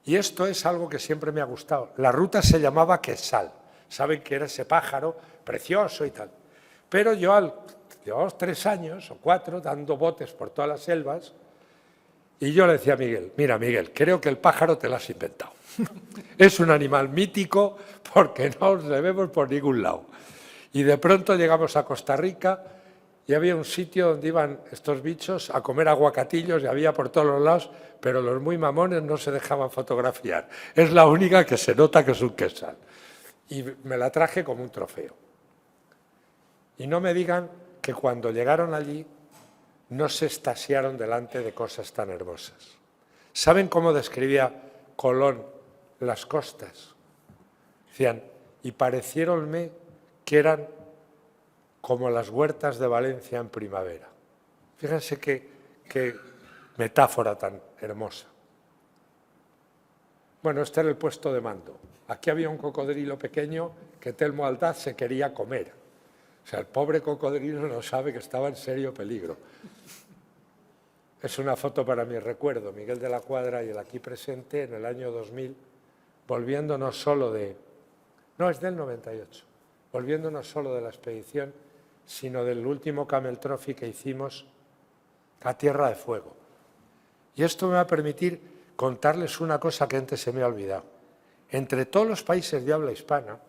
[SPEAKER 4] Y esto es algo que siempre me ha gustado. La ruta se llamaba Quesal. Saben que era ese pájaro precioso y tal. Pero yo llevamos 3 años o 4 dando botes por todas las selvas y yo le decía a Miguel, mira Miguel, creo que el pájaro te lo has inventado. Es un animal mítico porque no le vemos por ningún lado. Y de pronto llegamos a Costa Rica y había un sitio donde iban estos bichos a comer aguacatillos y había por todos los lados, pero los muy mamones no se dejaban fotografiar. Es la única que se nota que es un quesal. Y me la traje como un trofeo. Y no me digan que cuando llegaron allí no se extasiaron delante de cosas tan hermosas. ¿Saben cómo describía Colón las costas? Decían, y pareciéronme que eran como las huertas de Valencia en primavera. Fíjense qué metáfora tan hermosa. Bueno, este era el puesto de mando. Aquí había un cocodrilo pequeño que Telmo Aldaz se quería comer. O sea, el pobre cocodrilo no sabe que estaba en serio peligro. Es una foto para mi recuerdo, Miguel de la Cuadra y el aquí presente en el año 2000, volviendo no solo de... No, es del 98. Volviendo no solo de la expedición, sino del último Camel Trophy que hicimos a Tierra de Fuego. Y esto me va a permitir contarles una cosa que antes se me ha olvidado. Entre todos los países de habla hispana,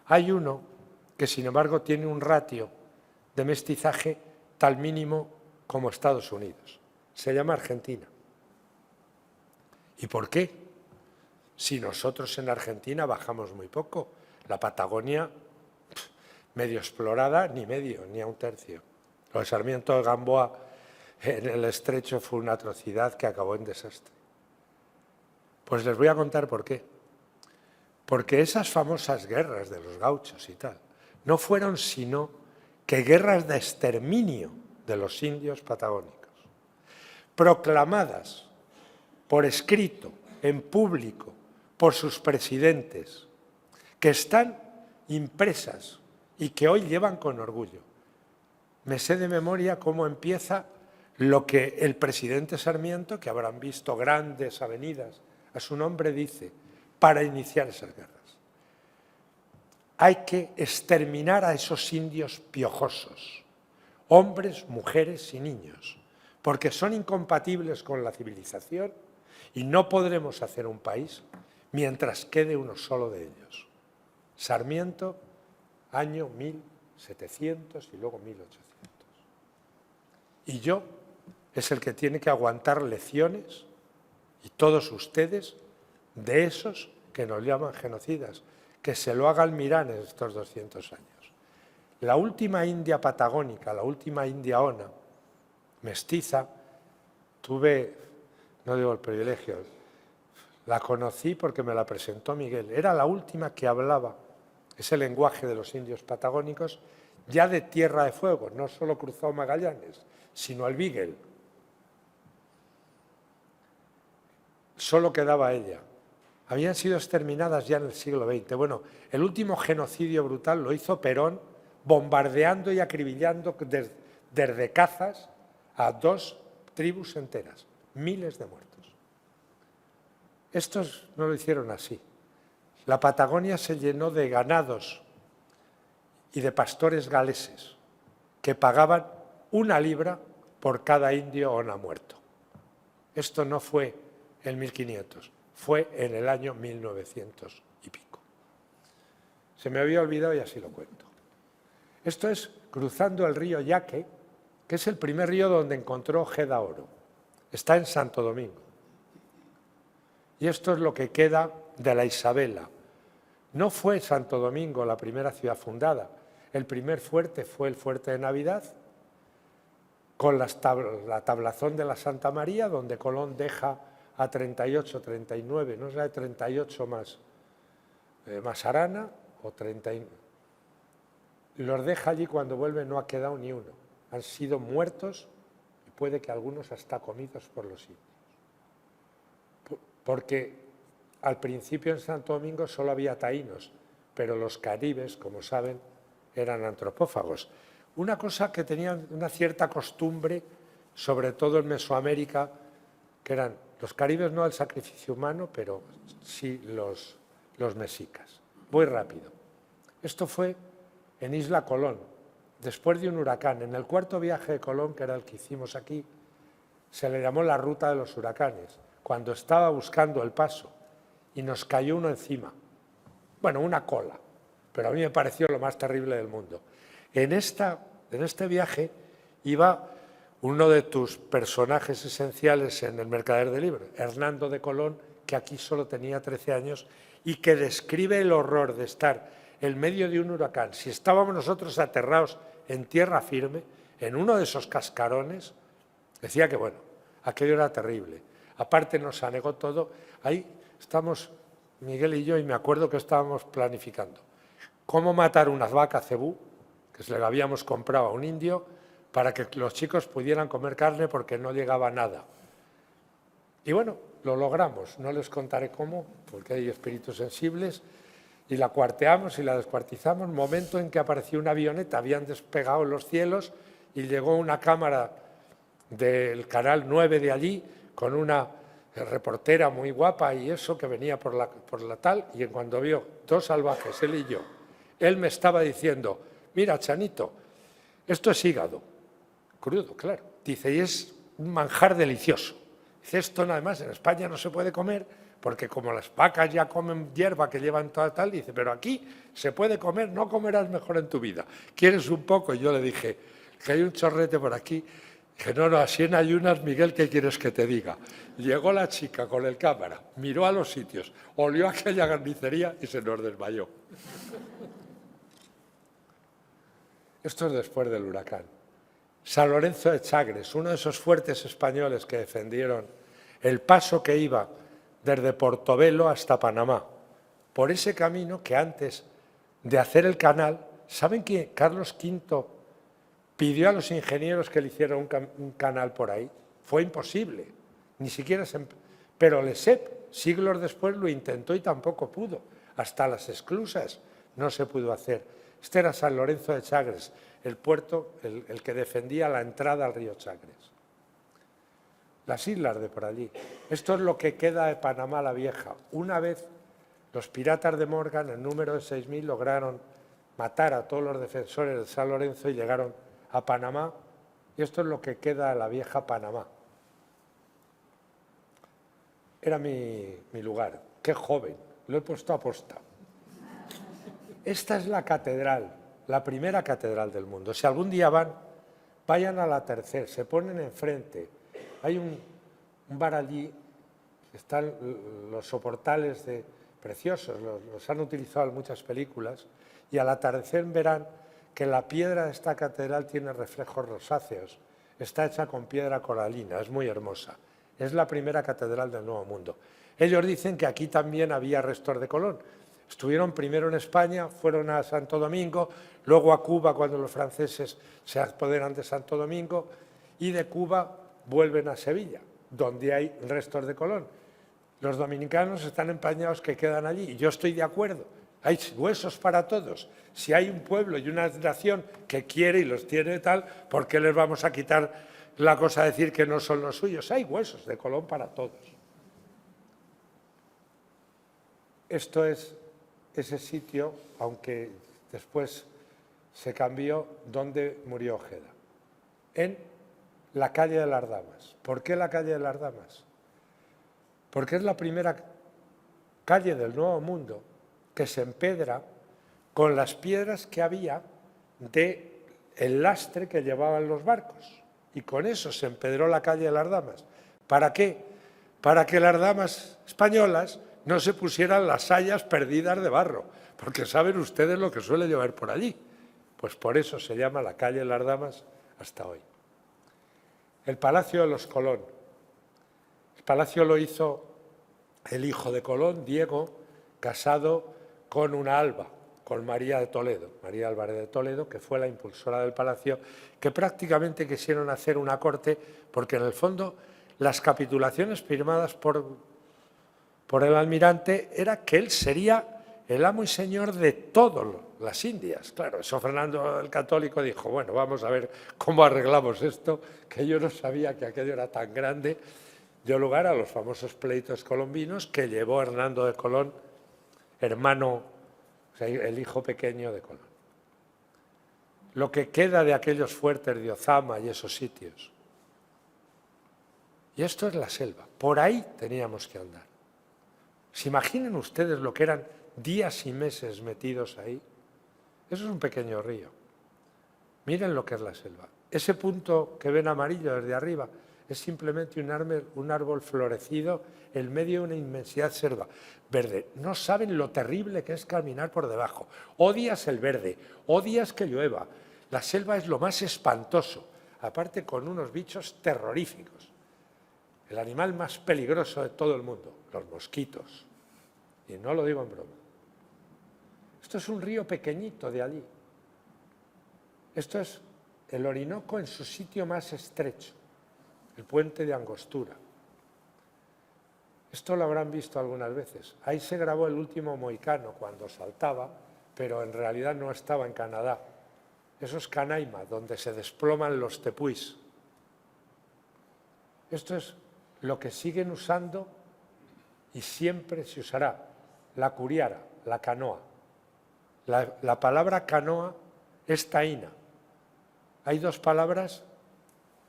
[SPEAKER 4] hay uno que, sin embargo, tiene un ratio de mestizaje tal mínimo como Estados Unidos. Se llama Argentina. ¿Y por qué? Si nosotros en Argentina bajamos muy poco, la Patagonia medio explorada, ni medio, ni a un tercio. Lo de Sarmiento de Gamboa en el estrecho fue una atrocidad que acabó en desastre. Pues les voy a contar por qué. Porque esas famosas guerras de los gauchos y tal, no fueron sino que guerras de exterminio de los indios patagónicos, proclamadas por escrito, en público, por sus presidentes, que están impresas y que hoy llevan con orgullo. Me sé de memoria cómo empieza lo que el presidente Sarmiento, que habrán visto grandes avenidas a su nombre, dice, para iniciar esas guerras. Hay que exterminar a esos indios piojosos, hombres, mujeres y niños, porque son incompatibles con la civilización y no podremos hacer un país mientras quede uno solo de ellos. Sarmiento, año 1700 y luego 1800. Y yo es el que tiene que aguantar lecciones, y todos ustedes, de esos que nos llaman genocidas, que se lo hagan mirar en estos 200 años. La última India patagónica, la última India ona, mestiza, tuve, no digo el privilegio, la conocí porque me la presentó Miguel. Era la última que hablaba ese lenguaje de los indios patagónicos, ya de Tierra de Fuego. No solo cruzó Magallanes, sino al Beagle. Solo quedaba ella. Habían sido exterminadas ya en el siglo XX. Bueno, el último genocidio brutal lo hizo Perón, bombardeando y acribillando desde cazas a 2 tribus enteras. Miles de muertos. Estos no lo hicieron así. La Patagonia se llenó de ganados y de pastores galeses que pagaban 1 libra por cada indio ona muerto. Esto no fue en 1500, fue en el año 1900 y pico. Se me había olvidado y así lo cuento. Esto es cruzando el río Yaque, que es el primer río donde encontró Ojeda oro. Está en Santo Domingo. Y esto es lo que queda de la Isabela, No fue Santo Domingo la primera ciudad fundada. El primer fuerte fue el fuerte de Navidad, con la tablazón de la Santa María, donde Colón deja a 38, 39, no sé, 38 más Arana, o 30. Los deja allí, cuando vuelve no ha quedado ni uno. Han sido muertos y puede que algunos hasta comidos por los indios. Porque al principio en Santo Domingo solo había taínos, pero los caribes, como saben, eran antropófagos. Una cosa que tenían una cierta costumbre, sobre todo en Mesoamérica, que eran los caribes, no el sacrificio humano, pero sí los mexicas. Voy rápido. Esto fue en Isla Colón, después de un huracán. En el cuarto viaje de Colón, que era el que hicimos aquí, se le llamó la ruta de los huracanes, cuando estaba buscando el paso y nos cayó uno encima. Bueno, una cola, pero a mí me pareció lo más terrible del mundo. En este viaje iba uno de tus personajes esenciales en El Mercader de Libros, Hernando de Colón, que aquí solo tenía 13 años y que describe el horror de estar en medio de un huracán. Si estábamos nosotros aterrados en tierra firme, en uno de esos cascarones, decía que, bueno, aquello era terrible. Aparte nos anegó todo. Ahí estamos Miguel y yo, y me acuerdo que estábamos planificando cómo matar unas vacas cebú, que se le habíamos comprado a un indio, para que los chicos pudieran comer carne porque no llegaba nada. Y bueno, lo logramos. No les contaré cómo, porque hay espíritus sensibles, y la cuarteamos y la descuartizamos. Momento en que apareció una avioneta, habían despegado en los cielos y llegó una cámara del Canal 9 de allí con una reportera muy guapa y eso, que venía por la tal, y cuando vio dos salvajes, él y yo, él me estaba diciendo: mira, Chanito, esto es hígado, crudo, claro. Dice, y es un manjar delicioso. Dice, esto nada más en España no se puede comer, porque como las vacas ya comen hierba que llevan toda tal, dice, pero aquí se puede comer, no comerás mejor en tu vida. ¿Quieres un poco? Y yo le dije, que hay un chorrete por aquí. Dije, no, así en ayunas, Miguel, ¿qué quieres que te diga? Llegó la chica con el cámara, miró a los sitios, olió aquella carnicería y se nos desmayó. Esto es después del huracán. San Lorenzo de Chagres, uno de esos fuertes españoles que defendieron el paso que iba desde Portobelo hasta Panamá, por ese camino que antes de hacer el canal, ¿saben que Carlos V pidió a los ingenieros que le hicieran un canal por ahí? Fue imposible, ni siquiera pero Lesseps, siglos después, lo intentó y tampoco pudo. Hasta las esclusas no se pudo hacer. Este era San Lorenzo de Chagres, el puerto, el que defendía la entrada al río Chagres. Las islas de por allí. Esto es lo que queda de Panamá la Vieja. Una vez los piratas de Morgan, en número de 6.000, lograron matar a todos los defensores de San Lorenzo y llegaron a Panamá, y esto es lo que queda de la vieja Panamá. Era mi lugar. Qué joven, lo he puesto a posta. Esta es la catedral, la primera catedral del mundo. Si algún día vayan a la tercera, se ponen enfrente. Hay un bar allí, están los soportales preciosos, los han utilizado en muchas películas, y al atardecer verán que la piedra de esta catedral tiene reflejos rosáceos. Está hecha con piedra coralina, es muy hermosa. Es la primera catedral del Nuevo Mundo. Ellos dicen que aquí también había restos de Colón. Estuvieron primero en España, fueron a Santo Domingo, luego a Cuba cuando los franceses se apoderan de Santo Domingo, y de Cuba vuelven a Sevilla, donde hay restos de Colón. Los dominicanos están empeñados que quedan allí, y yo estoy de acuerdo. Hay huesos para todos. Si hay un pueblo y una nación que quiere y los tiene tal, ¿por qué les vamos a quitar la cosa de decir que no son los suyos? Hay huesos de Colón para todos. Esto es ese sitio, aunque después se cambió, donde murió Ojeda, en la calle de las Damas. ¿Por qué la calle de las Damas? Porque es la primera calle del Nuevo Mundo que se empedra con las piedras que había del lastre que llevaban los barcos. Y con eso se empedró la calle de las Damas. ¿Para qué? Para que las damas españolas no se pusieran las sayas perdidas de barro, porque saben ustedes lo que suele llover por allí. Pues por eso se llama la calle Las Damas hasta hoy. El Palacio de los Colón. El palacio lo hizo el hijo de Colón, Diego, casado con una alba, con María de Toledo, María Álvarez de Toledo, que fue la impulsora del palacio, que prácticamente quisieron hacer una corte, porque en el fondo las capitulaciones firmadas por el almirante era que él sería el amo y señor de todas las Indias. Claro, eso Fernando el Católico dijo, bueno, vamos a ver cómo arreglamos esto, que yo no sabía que aquello era tan grande. Dio lugar a los famosos pleitos colombinos que llevó Hernando de Colón, hermano, o sea, el hijo pequeño de Colón. Lo que queda de aquellos fuertes de Ozama y esos sitios. Y esto es la selva. Por ahí teníamos que andar. ¿Se imaginan ustedes lo que eran días y meses metidos ahí? Eso es un pequeño río. Miren lo que es la selva. Ese punto que ven amarillo desde arriba es simplemente un árbol florecido en medio de una inmensidad selva verde. No saben lo terrible que es caminar por debajo. Odias el verde, odias que llueva. La selva es lo más espantoso, aparte con unos bichos terroríficos. El animal más peligroso de todo el mundo, los mosquitos. Y no lo digo en broma. Esto es un río pequeñito de allí. Esto es el Orinoco en su sitio más estrecho, el puente de Angostura. Esto lo habrán visto algunas veces. Ahí se grabó el último mohicano cuando saltaba, pero en realidad no estaba en Canadá. Eso es Canaima, donde se desploman los tepuis. Esto es lo que siguen usando y siempre se usará, la curiara, la canoa. La palabra canoa es taína. Hay dos palabras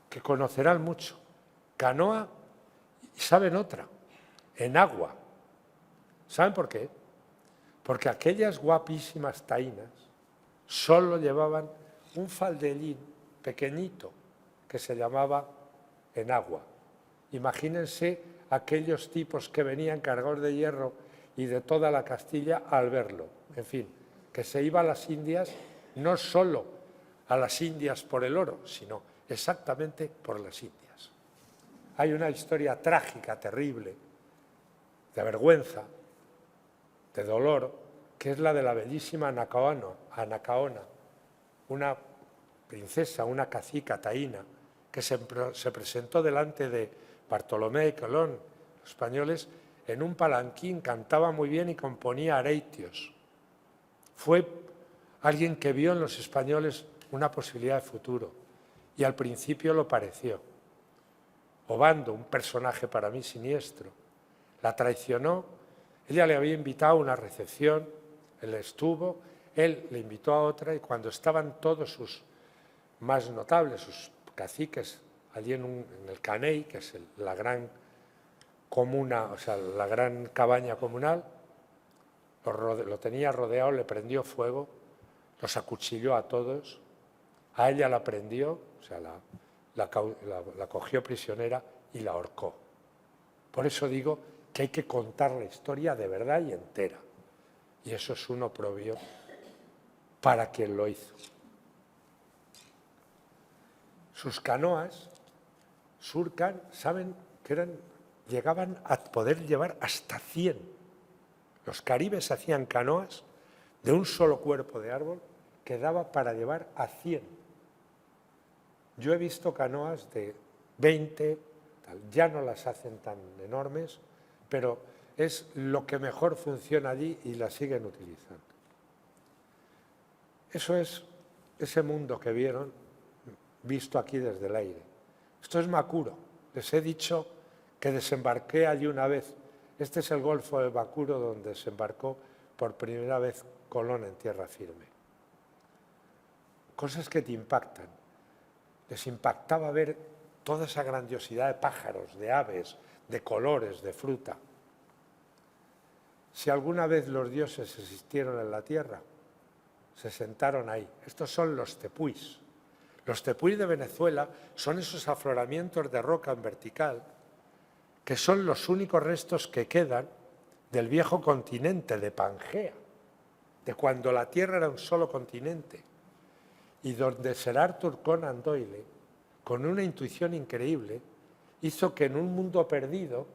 [SPEAKER 4] que conocerán mucho. Canoa y saben otra, enagua. ¿Saben por qué? Porque aquellas guapísimas taínas solo llevaban un faldellín pequeñito que se llamaba enagua. Imagínense aquellos tipos que venían cargados de hierro y de toda la Castilla al verlo. En fin, que se iba a las Indias, no solo a las Indias por el oro, sino exactamente por las Indias. Hay una historia trágica, terrible, de vergüenza, de dolor, que es la de la bellísima Anacaona, una princesa, una cacica taína, que se presentó delante de Bartolomé y Colón, los españoles, en un palanquín, cantaba muy bien y componía areitios. Fue alguien que vio en los españoles una posibilidad de futuro y al principio lo pareció. Obando, un personaje para mí siniestro, la traicionó. Ella le había invitado a una recepción, él estuvo, él le invitó a otra y cuando estaban todos sus más notables, sus caciques, allí en el Caney, que es la gran comuna, o sea, la gran cabaña comunal, lo tenía rodeado, le prendió fuego, los acuchilló a todos, a ella la prendió, o sea, la cogió prisionera y la ahorcó. Por eso digo que hay que contar la historia de verdad y entera. Y eso es un oprobio para quien lo hizo. Sus canoas surcan, saben que llegaban a poder llevar hasta 100. Los caribes hacían canoas de un solo cuerpo de árbol que daba para llevar a 100. Yo he visto canoas de 20, ya no las hacen tan enormes, pero es lo que mejor funciona allí y la siguen utilizando. Eso es ese mundo que vieron visto aquí desde el aire. Esto es Macuro. Les he dicho que desembarqué allí una vez. Este es el Golfo de Macuro donde desembarcó por primera vez Colón en tierra firme. Cosas que te impactan. Les impactaba ver toda esa grandiosidad de pájaros, de aves, de colores, de fruta. Si alguna vez los dioses existieron en la tierra, se sentaron ahí. Estos son los tepuis. Los tepuis de Venezuela son esos afloramientos de roca en vertical que son los únicos restos que quedan del viejo continente, de Pangea, de cuando la Tierra era un solo continente, y donde Sir Arthur Conan Doyle, con una intuición increíble, hizo que en un mundo perdido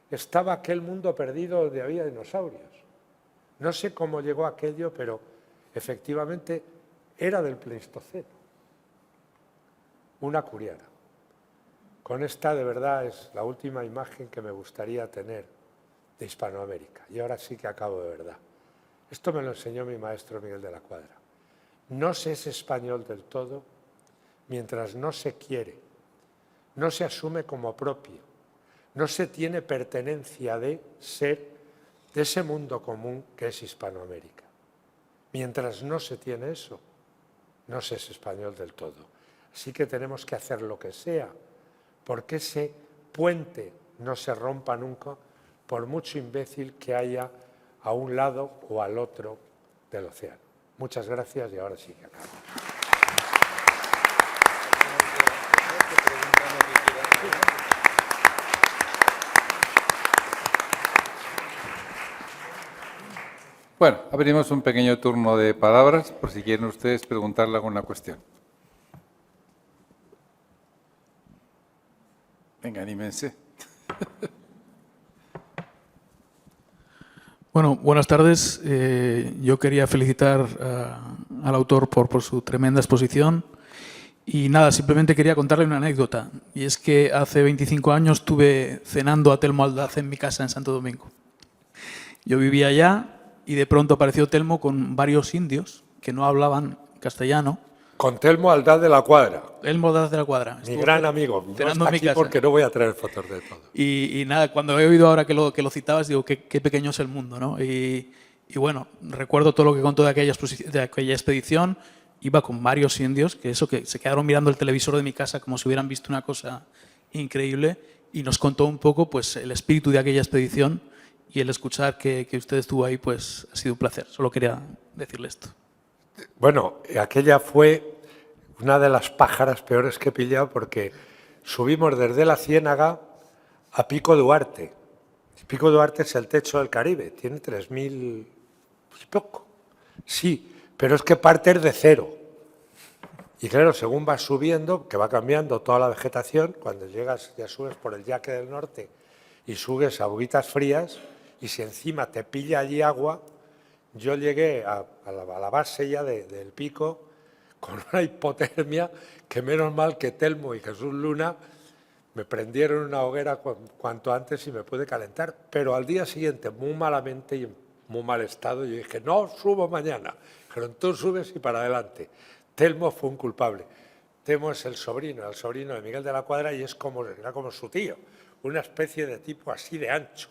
[SPEAKER 4] estaba aquel mundo perdido donde había dinosaurios. No sé cómo llegó aquello, pero efectivamente era del Pleistoceno. Una curiara. Con esta, de verdad, es la última imagen que me gustaría tener de Hispanoamérica. Y ahora sí que acabo de verdad. Esto me lo enseñó mi maestro Miguel de la Cuadra. No se es español del todo mientras no se quiere, no se asume como propio, no se tiene pertenencia de ser de ese mundo común que es Hispanoamérica. Mientras no se tiene eso, no se es español del todo. Así que tenemos que hacer lo que sea porque ese puente no se rompa nunca, por mucho imbécil que haya a un lado o al otro del océano. Muchas gracias y ahora sí que acabo.
[SPEAKER 1] Bueno, abrimos un pequeño turno de palabras por si quieren ustedes preguntarle alguna cuestión. Venga, anímense.
[SPEAKER 5] Bueno, buenas tardes. Yo quería felicitar al autor por su tremenda exposición y nada, simplemente quería contarle una anécdota y es que hace 25 años estuve cenando a Telmo Aldaz en mi casa en Santo Domingo. Yo vivía allá y de pronto apareció Telmo con varios indios que no hablaban castellano.
[SPEAKER 4] Con Telmo Aldaz de la Cuadra.
[SPEAKER 5] Telmo Aldaz de la Cuadra.
[SPEAKER 4] Mi gran amigo. No
[SPEAKER 5] Cenando
[SPEAKER 4] está
[SPEAKER 5] en mi
[SPEAKER 4] aquí
[SPEAKER 5] casa.
[SPEAKER 4] porque no voy a traer fotos de todo.
[SPEAKER 5] Y nada, cuando he oído ahora que lo citabas, digo, qué pequeño es el mundo, ¿no? Y bueno, recuerdo todo lo que contó de aquella expedición. Iba con varios indios que se quedaron mirando el televisor de mi casa como si hubieran visto una cosa increíble y nos contó un poco pues, el espíritu de aquella expedición y el escuchar que usted estuvo ahí pues ha sido un placer. Solo quería decirle esto.
[SPEAKER 4] Bueno, aquella fue una de las pájaras peores que he pillado porque subimos desde la Ciénaga a Pico Duarte. Pico Duarte es el techo del Caribe, tiene 3.000 pues poco. Sí, pero es que partes de cero. Y claro, según vas subiendo, que va cambiando toda la vegetación, cuando llegas ya subes por el Yaque del Norte y subes a Boguitas Frías y si encima te pilla allí agua, yo llegué a la base ya del pico con una hipotermia que menos mal que Telmo y Jesús Luna me prendieron una hoguera cuanto antes y me pude calentar. Pero al día siguiente, muy malamente y en muy mal estado, yo dije, no, subo mañana. Dijeron, tú subes y para adelante. Telmo fue un culpable. Telmo es el sobrino de Miguel de la Cuadra y era como su tío, una especie de tipo así de ancho,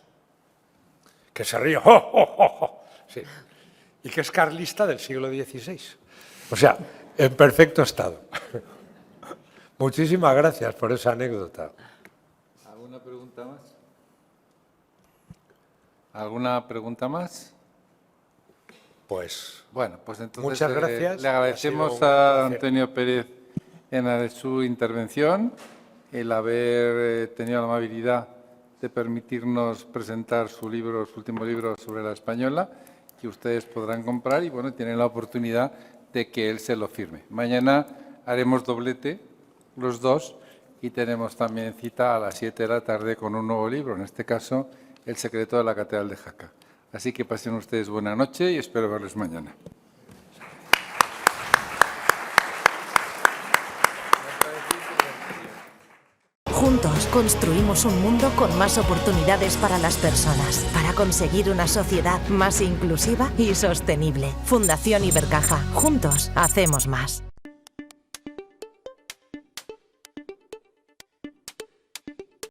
[SPEAKER 4] que se ríe, ¡oh, oh, oh, oh! Sí. Y que es carlista del siglo XVI. O sea, en perfecto estado. Muchísimas gracias por esa anécdota.
[SPEAKER 1] ¿Alguna pregunta más? ¿Alguna pregunta más?
[SPEAKER 4] Pues
[SPEAKER 1] bueno, pues entonces
[SPEAKER 4] muchas gracias.
[SPEAKER 1] Le agradecemos a Antonio Pérez en su intervención el haber tenido la amabilidad de permitirnos presentar su último libro sobre la española, que ustedes podrán comprar y bueno, tienen la oportunidad de que él se lo firme. Mañana haremos doblete los dos y tenemos también cita a las 7 de la tarde con un nuevo libro, en este caso El secreto de la Catedral de Jaca. Así que pasen ustedes buena noche y espero verles mañana.
[SPEAKER 6] Juntos construimos un mundo con más oportunidades para las personas, para conseguir una sociedad más inclusiva y sostenible. Fundación Ibercaja. Juntos hacemos más.